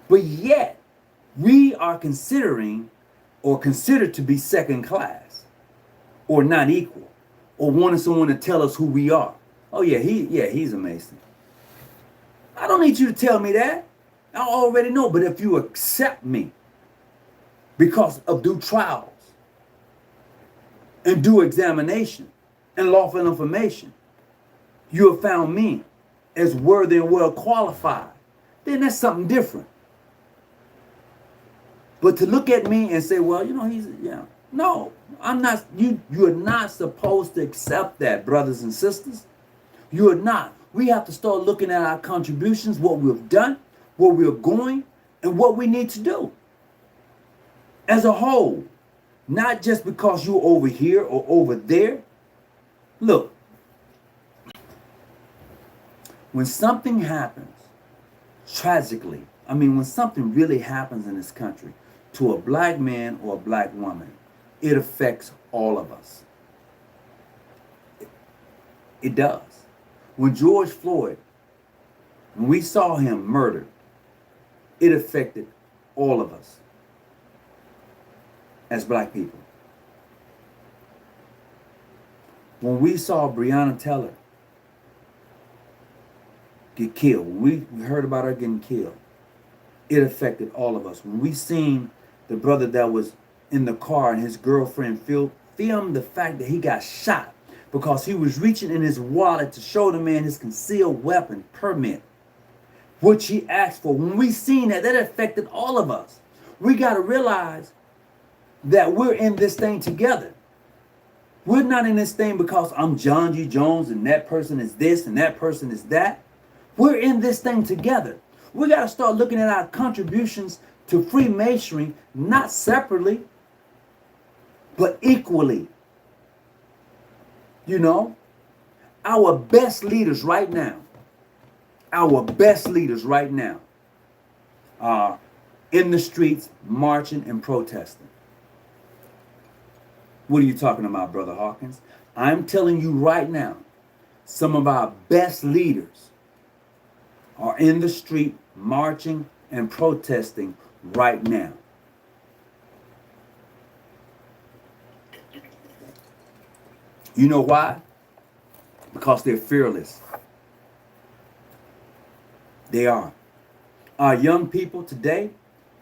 Speaker 1: But yet, we are considered to be second class, or not equal, or wanting someone to tell us who we are. Oh yeah, he's a Mason. I don't need you to tell me that. I already know. But if you accept me because of due trials and due examination and lawful information, you have found me as worthy and well qualified, then that's something different. But to look at me and say, well, no, I'm not, you're not supposed to accept that, brothers and sisters. You are not. We have to start looking at our contributions, what we've done, where we're going, and what we need to do as a whole. Not just because you're over here or over there. Look, when something happens, tragically, when something really happens in this country to a black man or a black woman, it affects all of us. It does. When George Floyd, when we saw him murdered, it affected all of us as black people. When we saw Breonna Taylor get killed, when we heard about her getting killed, it affected all of us. When we seen the brother that was in the car and his girlfriend filmed the fact that he got shot because he was reaching in his wallet to show the man his concealed weapon permit, which he asked for. When we seen that affected all of us. We got to realize that we're in this thing together. We're not in this thing because I'm John G. Jones and that person is this and that person is that. We're in this thing together. We got to start looking at our contributions to Freemasonry, not separately, but equally. Our best leaders right now are in the streets marching and protesting. What are you talking about, Brother Hawkins? I'm telling you right now, some of our best leaders are in the street marching and protesting right now. You know why? Because they're fearless. They are. Our young people today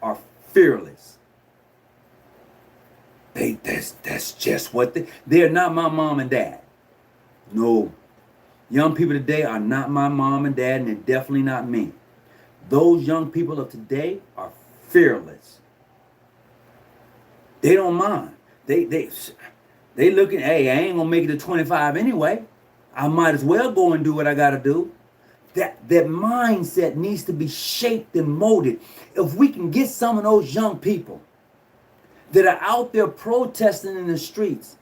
Speaker 1: are fearless. That's just what they're not my mom and dad. No. Young people today are not my mom and dad, and they're definitely not me. Those young people of today are fearless. They don't mind. They looking, hey, I ain't gonna make it to 25 anyway. I might as well go and do what I gotta do. That mindset needs to be shaped and molded. If we can get some of those young people that are out there protesting in the streets,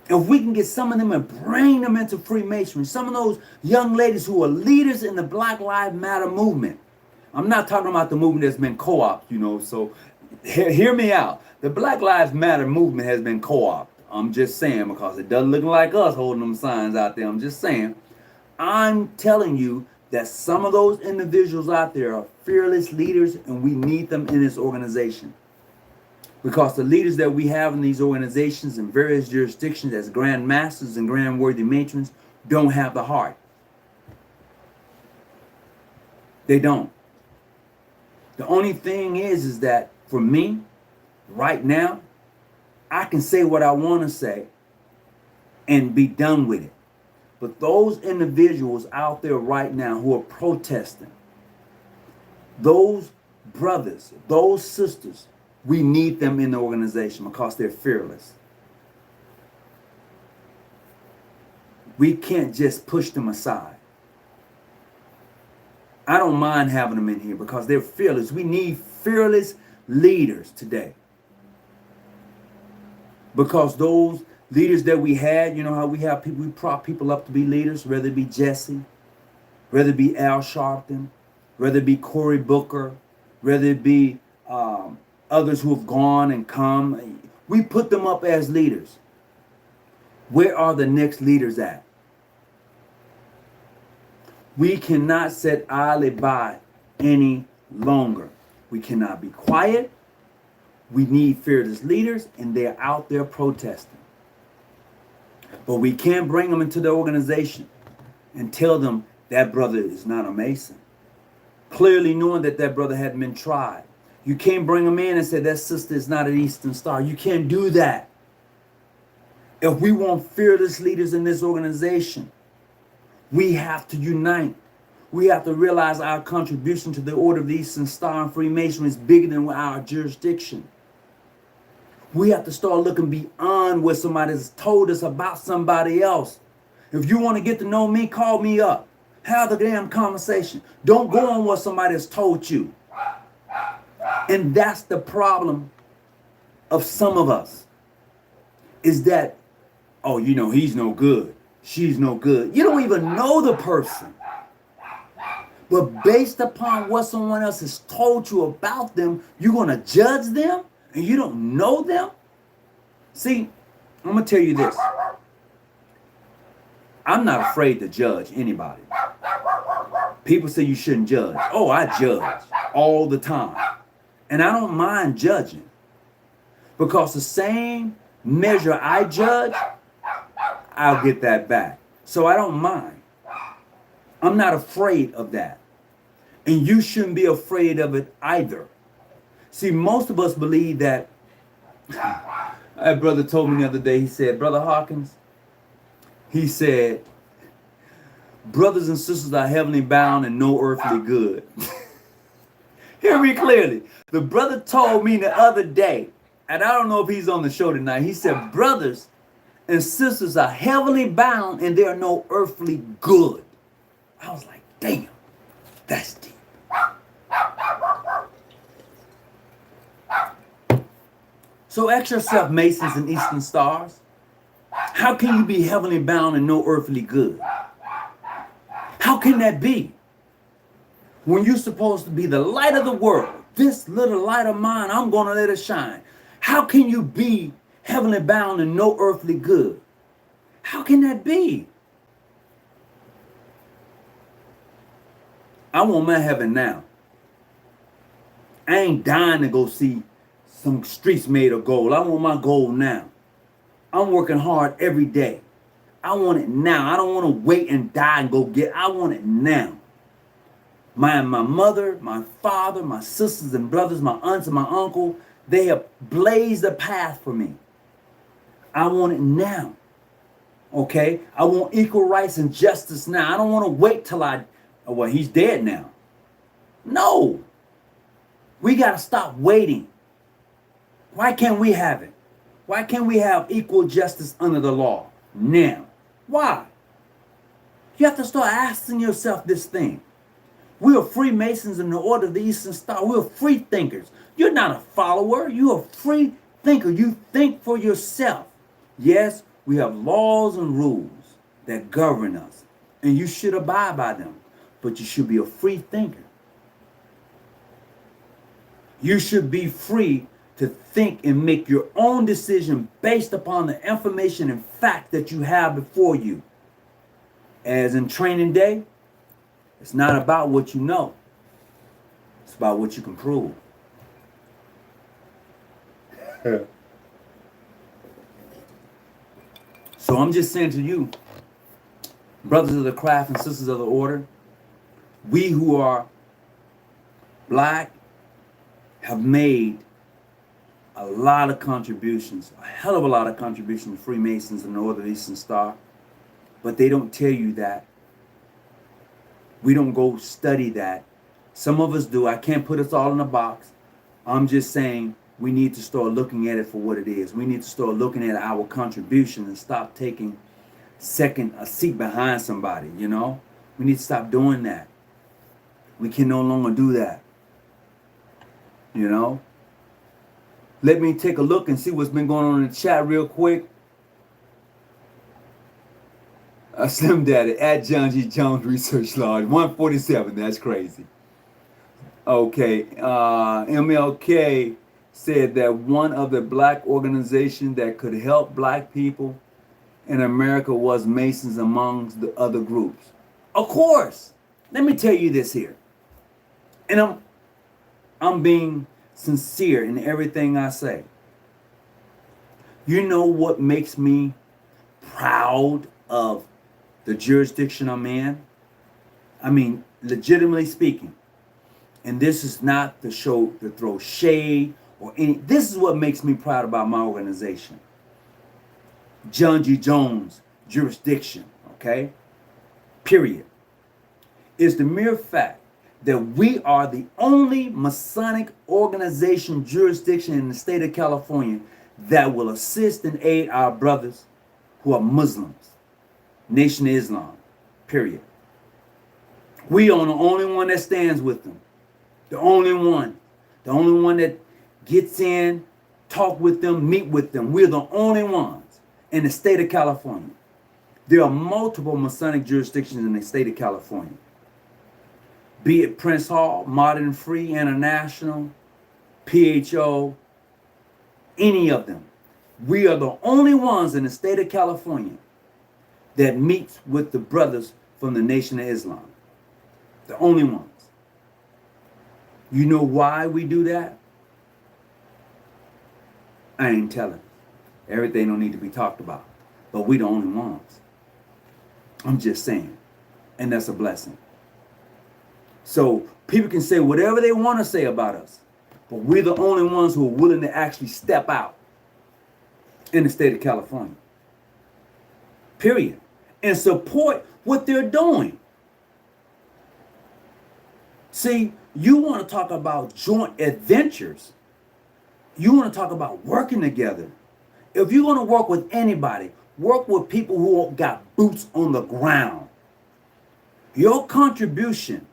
Speaker 1: if we can get some of them and bring them into Freemasonry, some of those young ladies who are leaders in the Black Lives Matter movement. I'm not talking about the movement that's been co-opted, so hear me out. The Black Lives Matter movement has been co-opted. I'm just saying, because it doesn't look like us holding them signs out there. I'm just saying. I'm telling you that some of those individuals out there are fearless leaders, and we need them in this organization. Because the leaders that we have in these organizations in various jurisdictions as grand masters and grand worthy matrons don't have the heart. They don't. The only thing is that for me, right now, I can say what I want to say and be done with it. But those individuals out there right now who are protesting, those brothers, those sisters, we need them in the organization because they're fearless. We can't just push them aside. I don't mind having them in here because they're fearless. We need fearless leaders today. Because those leaders that we had, how we have people, we prop people up to be leaders, whether it be Jesse, whether it be Al Sharpton, whether it be Cory Booker, whether it be others who have gone and come. We put them up as leaders. Where are the next leaders at? We cannot sit idly by any longer. We cannot be quiet. We need fearless leaders, and they're out there protesting. But we can't bring them into the organization and tell them that brother is not a Mason. Clearly knowing that brother hadn't been tried. You can't bring them in and say that sister is not an Eastern Star. You can't do that. If we want fearless leaders in this organization, we have to unite. We have to realize our contribution to the Order of the Eastern Star and Freemasonry is bigger than our jurisdiction. We have to start looking beyond what somebody has told us about somebody else. If you want to get to know me, call me up. Have the damn conversation. Don't go on what somebody has told you. And that's the problem of some of us. Is that, oh, he's no good. She's no good. You don't even know the person. But based upon what someone else has told you about them, you're going to judge them and you don't know them? See, I'm going to tell you this. I'm not afraid to judge anybody. People say you shouldn't judge. Oh, I judge all the time. And I don't mind judging. Because the same measure I judge, I'll get that back. So I don't mind. I'm not afraid of that. And you shouldn't be afraid of it either. See, most of us believe that. That brother told me the other day, he said, Brother Hawkins, he said, brothers and sisters are heavenly bound and no earthly good. Hear me clearly. The brother told me the other day, and I don't know if he's on the show tonight, he said, brothers and sisters are heavenly bound and they are no earthly good. I was like, damn, that's deep. So ask yourself, Masons and Eastern Stars, how can you be heavenly bound and no earthly good? How can that be? When you're supposed to be the light of the world, this little light of mine, I'm going to let it shine. How can you be heavenly bound and no earthly good? How can that be? I want my heaven now. I ain't dying to go see some streets made of gold. I want my gold now. I'm working hard every day. I want it now. I don't want to wait and die and go get it. I want it now. My mother, my father, my sisters and brothers, my aunts and my uncle, they have blazed a path for me. I want it now. Okay? I want equal rights and justice now. I don't want to wait till he's dead now. No. We got to stop waiting. Why can't we have it? Why can't we have equal justice under the law now? Why? You have to start asking yourself this thing. We are Freemasons in the Order of the Eastern Star. We are free thinkers. You're not a follower. You're a free thinker. You think for yourself. Yes, we have laws and rules that govern us, and you should abide by them. But you should be a free thinker. You should be free to think and make your own decision based upon the information and fact that you have before you. As in training day, it's not about what you know. It's about what you can prove. So I'm just saying to you, brothers of the craft and sisters of the order, we who are black have made a lot of contributions, a hell of a lot of contributions to Freemasons and the Order of the Eastern Star. But they don't tell you that. We don't go study that. Some of us do. I can't put us all in a box. I'm just saying we need to start looking at it for what it is. We need to start looking at our contribution and stop taking a seat behind somebody, you know? We need to stop doing that. We can no longer do that. You know? Let me take a look and see what's been going on in the chat real quick. Slim Daddy at John G. Jones Research Lodge 147. That's crazy. Okay. MLK said that one of the black organizations that could help black people in America was Masons amongst the other groups. Of course. Let me tell you this here. And I'm being sincere in everything I say. You know what makes me proud of the jurisdiction I'm in? I mean, legitimately speaking. And this is not to throw shade or any. This is what makes me proud about my organization. John G. Jones jurisdiction, okay? Period. Is the mere fact that we are the only Masonic organization jurisdiction in the state of California that will assist and aid our brothers who are Muslims. Nation of Islam, period. We are the only one that stands with them. The only one. The only one that gets in, talk with them, meet with them. We're the only ones in the state of California. There are multiple Masonic jurisdictions in the state of California. Be it Prince Hall, Modern Free, International, PHO, any of them. We are the only ones in the state of California that meets with the brothers from the Nation of Islam. The only ones. You know why we do that? I ain't telling. Everything don't need to be talked about. But we the only ones. I'm just saying. And that's a blessing. So people can say whatever they want to say about us. But we're the only ones who are willing to actually step out in the state of California. Period. And support what they're doing. See, you want to talk about joint adventures. You want to talk about working together. If you're going to work with anybody, work with people who got boots on the ground. Your contribution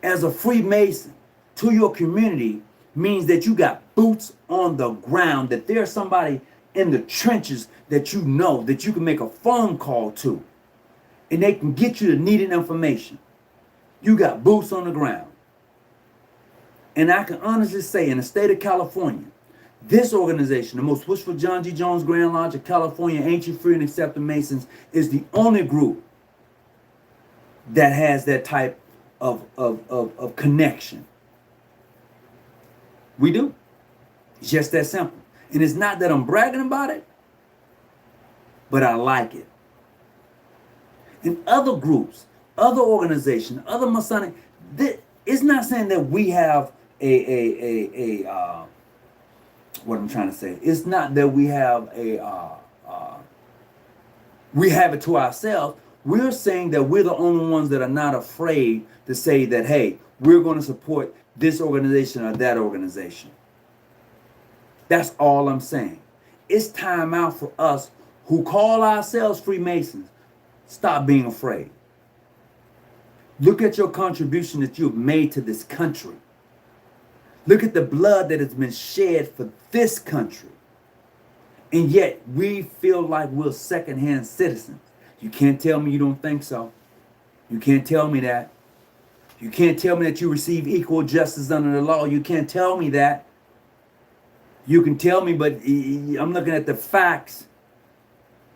Speaker 1: as a Freemason to your community means that you got boots on the ground, that there's somebody in the trenches that you know, that you can make a phone call to, and they can get you the needed information. You got boots on the ground. And I can honestly say in the state of California, this organization, the most wishful John G. Jones Grand Lodge of California, Ancient Free and Accepted Masons, is the only group that has that type of connection. We do. It's just that simple. And it's not that I'm bragging about it, but I like it. In other groups, other organizations, other Masonic, it's not saying that we have what I'm trying to say. It's not that we have we have it to ourselves. We're saying that we're the only ones that are not afraid to say that, hey, we're going to support this organization or that organization. That's all I'm saying. It's time out for us who call ourselves Freemasons. Stop being afraid. Look at your contribution that you've made to this country. Look at the blood that has been shed for this country. And yet we feel like we're secondhand citizens. You can't tell me you don't think so. You can't tell me that. You can't tell me that you receive equal justice under the law. You can't tell me that. You can tell me, but I'm looking at the facts.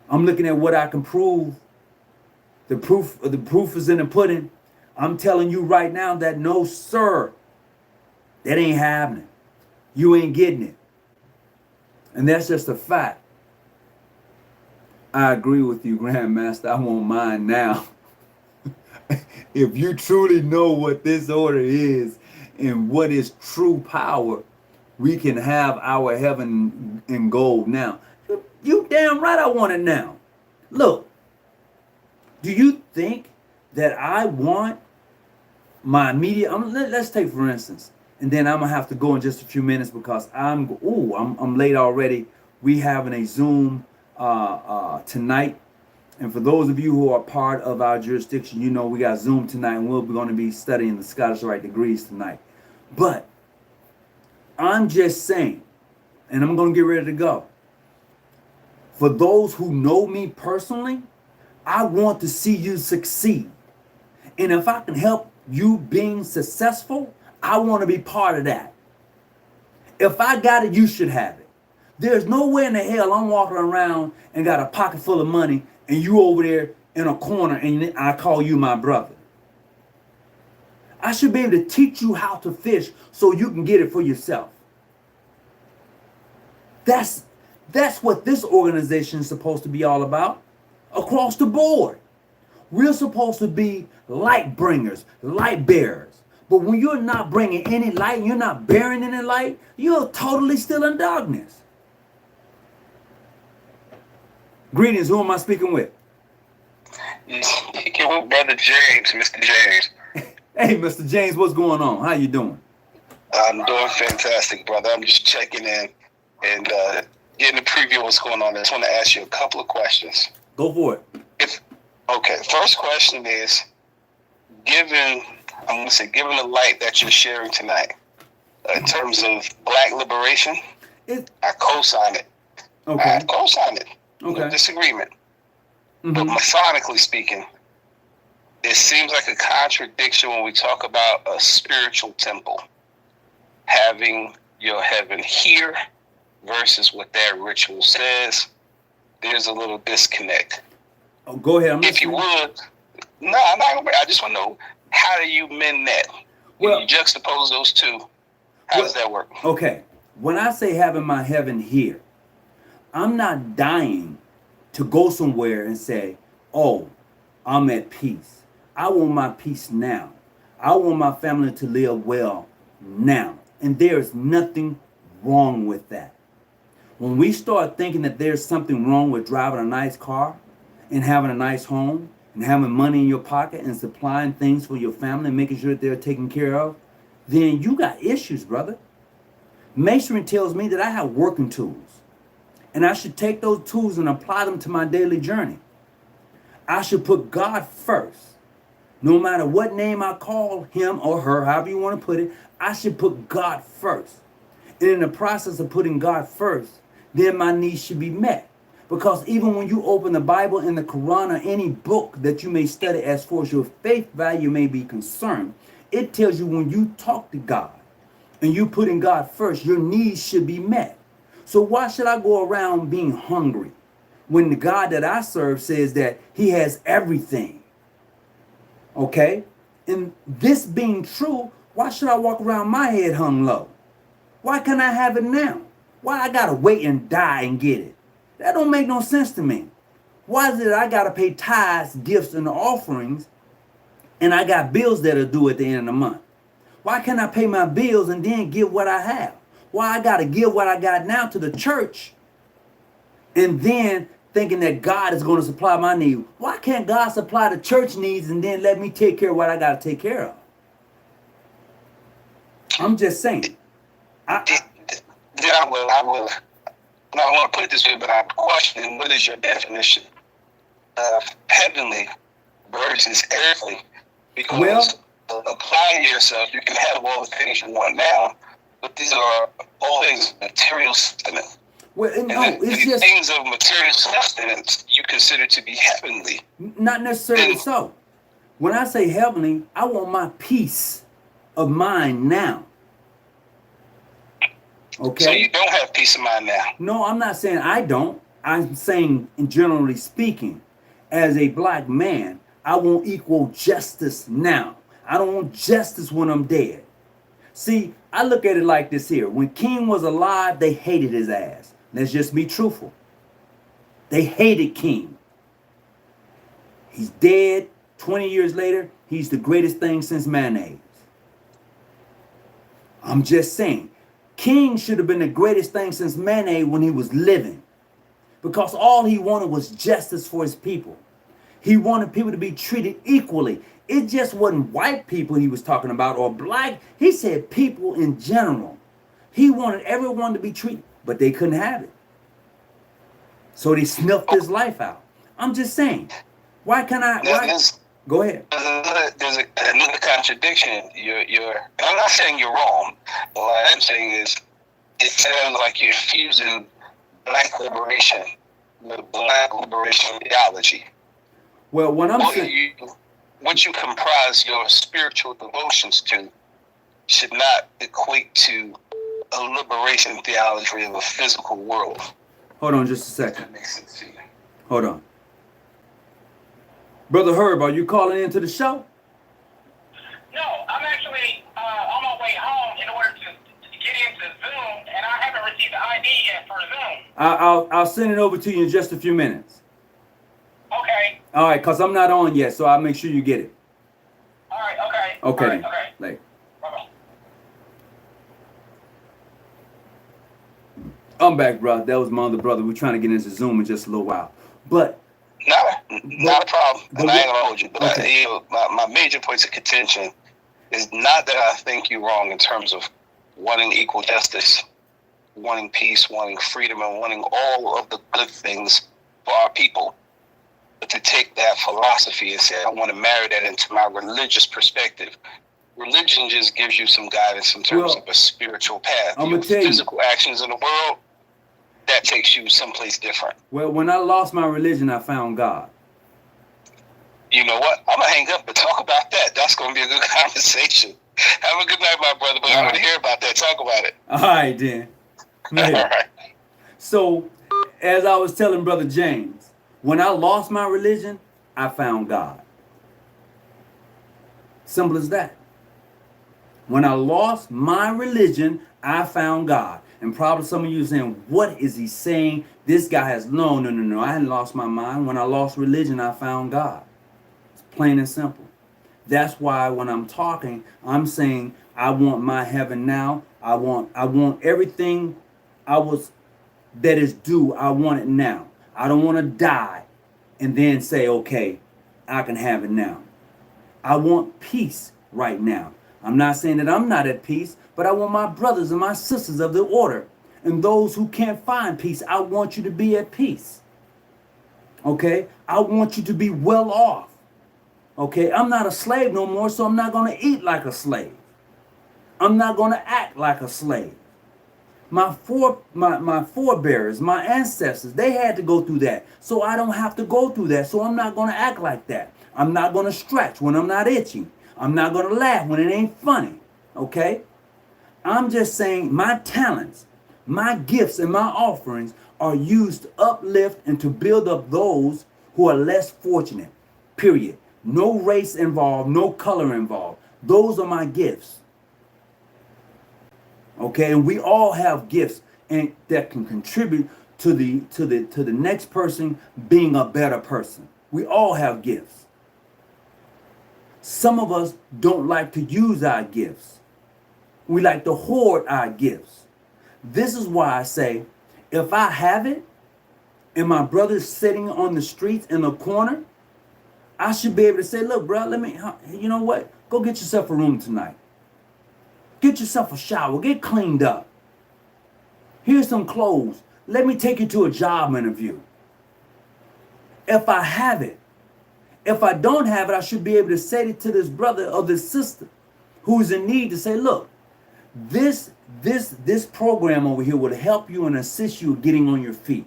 Speaker 1: I'm looking at what I can prove. The proof is in the pudding. I'm telling you right now that no, sir, that ain't happening. You ain't getting it. And that's just a fact. I agree with you, Grandmaster. I won't mind now. If you truly know what this order is and what is true power, we can have our heaven in gold now. You damn right I want it now. Look, do you think that I want my immediate, let's take for instance, and then I'm gonna have to go in just a few minutes because I'm late already. We having a Zoom tonight, and for those of you who are part of our jurisdiction, you know we got Zoom tonight, and we'll be going to be studying the Scottish Rite degrees tonight. But I'm just saying, and I'm going to get ready to go. For those who know me personally, I want to see you succeed, and if I can help you being successful, I want to be part of that. If I got it, you should have it. There's no way in the hell I'm walking around and got a pocket full of money and you over there in a corner and I call you my brother. I should be able to teach you how to fish so you can get it for yourself. That's what this organization is supposed to be all about across the board. We're supposed to be light bringers, light bearers. But when you're not bringing any light, you're not bearing any light, you're totally still in darkness. Greetings, who am I speaking with?
Speaker 2: Speaking with Brother James, Mr. James.
Speaker 1: Hey, Mr. James, what's going on? How you doing?
Speaker 2: I'm doing fantastic, brother. I'm just checking in and getting a preview of what's going on. I just want to ask you a couple of questions.
Speaker 1: Go for
Speaker 2: it. Okay, first question is, given the light that you're sharing tonight, in terms of black liberation, I co-sign it.
Speaker 1: Okay.
Speaker 2: I co-sign it.
Speaker 1: Okay.
Speaker 2: No disagreement.
Speaker 1: Mm-hmm.
Speaker 2: But Masonically speaking, it seems like a contradiction when we talk about a spiritual temple having your heaven here versus what that ritual says. There's a little disconnect.
Speaker 1: Oh, go ahead.
Speaker 2: If you would, no, I'm not gonna. I just want to know, how do you mend that? When you juxtapose those two, how does that work?
Speaker 1: Okay, when I say having my heaven here, I'm not dying to go somewhere and say, oh, I'm at peace. I want my peace now. I want my family to live well now. And there is nothing wrong with that. When we start thinking that there's something wrong with driving a nice car and having a nice home and having money in your pocket and supplying things for your family and making sure that they're taken care of, then you got issues, brother. Masonry tells me that I have working tools. And I should take those tools and apply them to my daily journey. I should put God first. No matter what name I call him or her, however you want to put it, I should put God first. And in the process of putting God first, then my needs should be met. Because even when you open the Bible and the Quran or any book that you may study as far as your faith value may be concerned, it tells you when you talk to God and you putting God first, your needs should be met. So why should I go around being hungry when the God that I serve says that he has everything? Okay? And this being true, why should I walk around my head hung low? Why can't I have it now? Why I gotta wait and die and get it? That don't make no sense to me. Why is it I gotta pay tithes, gifts, and offerings, and I got bills that are due at the end of the month? Why can't I pay my bills and then give what I have? Why I gotta give what I got now to the church and then thinking that God is going to supply my need? Why can't God supply the church needs and then let me take care of what I gotta take care of? I'm just saying.
Speaker 2: I will Now I want to put it this way, but I'm questioning what is your definition of heavenly versus earthly? Because applying yourself, you can have all the things you want now, but these are all things material sustenance.
Speaker 1: Well, no, it's just
Speaker 2: things of material sustenance you consider to be heavenly.
Speaker 1: Not necessarily so. When I say heavenly, I want my peace of mind now. Okay.
Speaker 2: So you don't have peace of mind now.
Speaker 1: No, I'm not saying I don't. I'm saying, generally speaking, as a black man, I want equal justice now. I don't want justice when I'm dead. See, I look at it like this here. When King was alive, they hated his ass. Let's just be truthful. They hated King. He's dead. 20 years later, he's the greatest thing since mayonnaise. I'm just saying. King should have been the greatest thing since mayonnaise when he was living. Because all he wanted was justice for his people. He wanted people to be treated equally. It just wasn't white people he was talking about or black. He said people in general. He wanted everyone to be treated, but they couldn't have it. So they snuffed his life out. I'm just saying. Why can't I? Why? Go ahead.
Speaker 2: There's another contradiction. I'm not saying you're wrong. What I'm saying is it sounds like you're fusing black liberation with black liberation theology.
Speaker 1: Well, what I'm saying,
Speaker 2: what you comprise your spiritual devotions to should not equate to a liberation theology of a physical world.
Speaker 1: Hold on just a second. That makes sense to you. Hold on. Brother Herb, are you calling into the show?
Speaker 3: No, I'm actually on my way home in order to get into Zoom, and I haven't received the ID yet for Zoom.
Speaker 1: I'll send it over to you in just a few minutes.
Speaker 3: Okay.
Speaker 1: All right, because I'm not on yet, so I'll make sure you get it.
Speaker 3: All right, okay.
Speaker 1: Okay.
Speaker 3: All right, okay.
Speaker 1: Like,
Speaker 3: bye-bye.
Speaker 1: I'm back, bro. That was my other brother. We're trying to get into Zoom in just a little while. But
Speaker 2: not a problem. And I ain't gonna hold you. But okay. My major points of contention is not that I think you're wrong in terms of wanting equal justice, wanting peace, wanting freedom, and wanting all of the good things for our people. But to take that philosophy and say, I want to marry that into my religious perspective. Religion just gives you some guidance in terms of a spiritual path.
Speaker 1: I'm
Speaker 2: Your
Speaker 1: gonna tell you,
Speaker 2: physical actions in the world, that takes you someplace different.
Speaker 1: Well, when I lost my religion, I found God.
Speaker 2: You know what? I'm going to hang up and talk about that. That's going to be a good conversation. Have a good night, my brother. But I want to hear about that. Talk about it.
Speaker 1: All right, then.
Speaker 2: All right.
Speaker 1: So, as I was telling Brother James, when I lost my religion, I found God. Simple as that. When I lost my religion, I found God. And probably some of you are saying, what is he saying? This guy has, no. I hadn't lost my mind. When I lost religion, I found God. It's plain and simple. That's why when I'm talking, I'm saying, I want my heaven now. I want everything that is due. I want it now. I don't want to die and then say, okay, I can have it now. I want peace right now. I'm not saying that I'm not at peace, but I want my brothers and my sisters of the order and those who can't find peace. I want you to be at peace. Okay? I want you to be well off. Okay? I'm not a slave no more, so I'm not going to eat like a slave. I'm not going to act like a slave. My forebears, my ancestors, they had to go through that. So I don't have to go through that. So I'm not going to act like that. I'm not going to stretch when I'm not itching. I'm not going to laugh when it ain't funny. Okay? I'm just saying my talents, my gifts, and my offerings are used to uplift and to build up those who are less fortunate. Period. No race involved, no color involved. Those are my gifts. Okay, and we all have gifts and that can contribute to the next person being a better person. We all have gifts. Some of us don't like to use our gifts. We like to hoard our gifts. This is why I say, if I have it and my brother's sitting on the streets in a corner, I should be able to say, look, bro, you know what? Go get yourself a room tonight. Get yourself a shower. Get cleaned up. Here's some clothes. Let me take you to a job interview. If I have it, if I don't have it, I should be able to say it to this brother or this sister who's in need to say, look, this program over here will help you and assist you getting on your feet.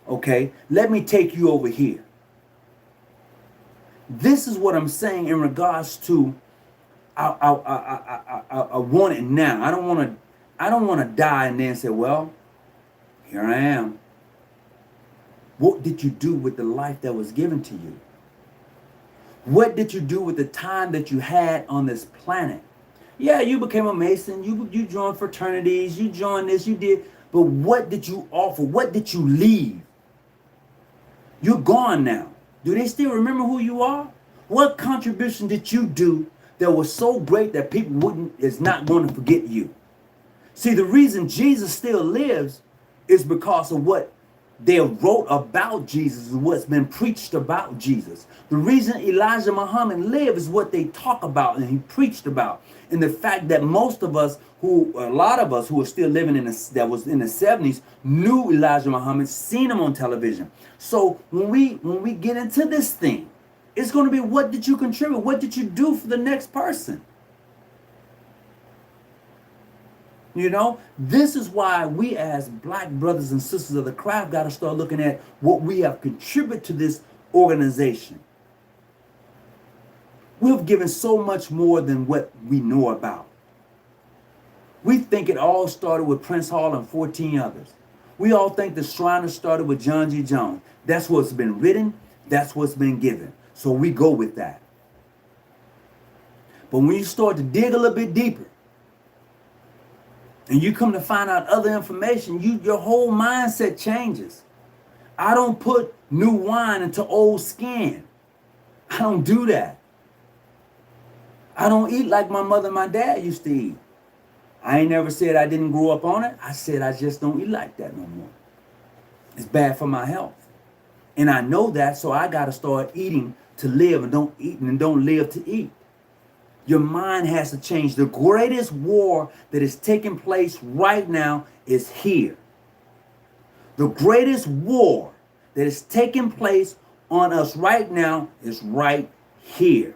Speaker 1: Okay, let me take you over here. This is what I'm saying in regards to I want it now. I don't want to die and then say, well, here I am. What did you do with the life that was given to you? What did you do with the time that you had on this planet? Yeah, you became a Mason. You joined fraternities. You joined this. You did. But what did you offer? What did you leave? You're gone now. Do they still remember who you are? What contribution did you do that was so great that people is not going to forget you? See, the reason Jesus still lives is because of what they wrote about Jesus, is what's been preached about Jesus. The reason Elijah Muhammad lived is what they talk about and he preached about. And the fact that a lot of us who are still living that was in the 70s knew Elijah Muhammad, seen him on television. So when we get into this thing, it's going to be, what did you contribute? What did you do for the next person? You know, this is why we as black brothers and sisters of the craft got to start looking at what we have contributed to this organization. We've given so much more than what we know about. We think it all started with Prince Hall and 14 others. We all think the Shriners started with John G. Jones. That's what's been written. That's what's been given. So we go with that. But when you start to dig a little bit deeper, and you come to find out other information, your whole mindset changes. I don't put new wine into old skin. I don't do that. I don't eat like my mother and my dad used to eat. I ain't never said I didn't grow up on it. I said I just don't eat like that no more. It's bad for my health. And I know that, so I got to start eating to live and don't live to eat. Your mind has to change. The greatest war that is taking place right now is here. The greatest war that is taking place on us right now is right here.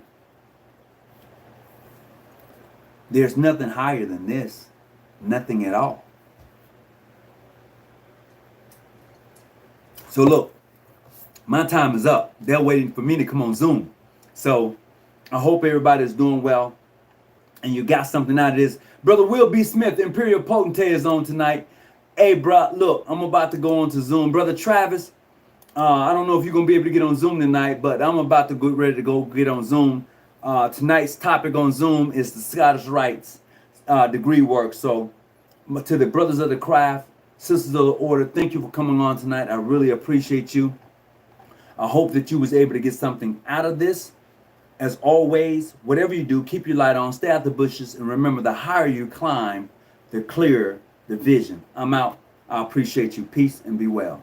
Speaker 1: There's nothing higher than this. Nothing at all. So look, my time is up. They're waiting for me to come on Zoom. So I hope everybody's doing well and you got something out of this. Brother Will B. Smith, Imperial Potentate, is on tonight. Hey, bro, look, I'm about to go on to Zoom. Brother Travis, I don't know if you're going to be able to get on Zoom tonight, but I'm about to get ready to go get on Zoom. Tonight's topic on Zoom is the Scottish Rites degree work. So to the brothers of the craft, sisters of the order, thank you for coming on tonight. I really appreciate you. I hope that you was able to get something out of this. As always, whatever you do, keep your light on, stay out the bushes, and remember, the higher you climb, the clearer the vision. I'm out. I appreciate you. Peace and be well.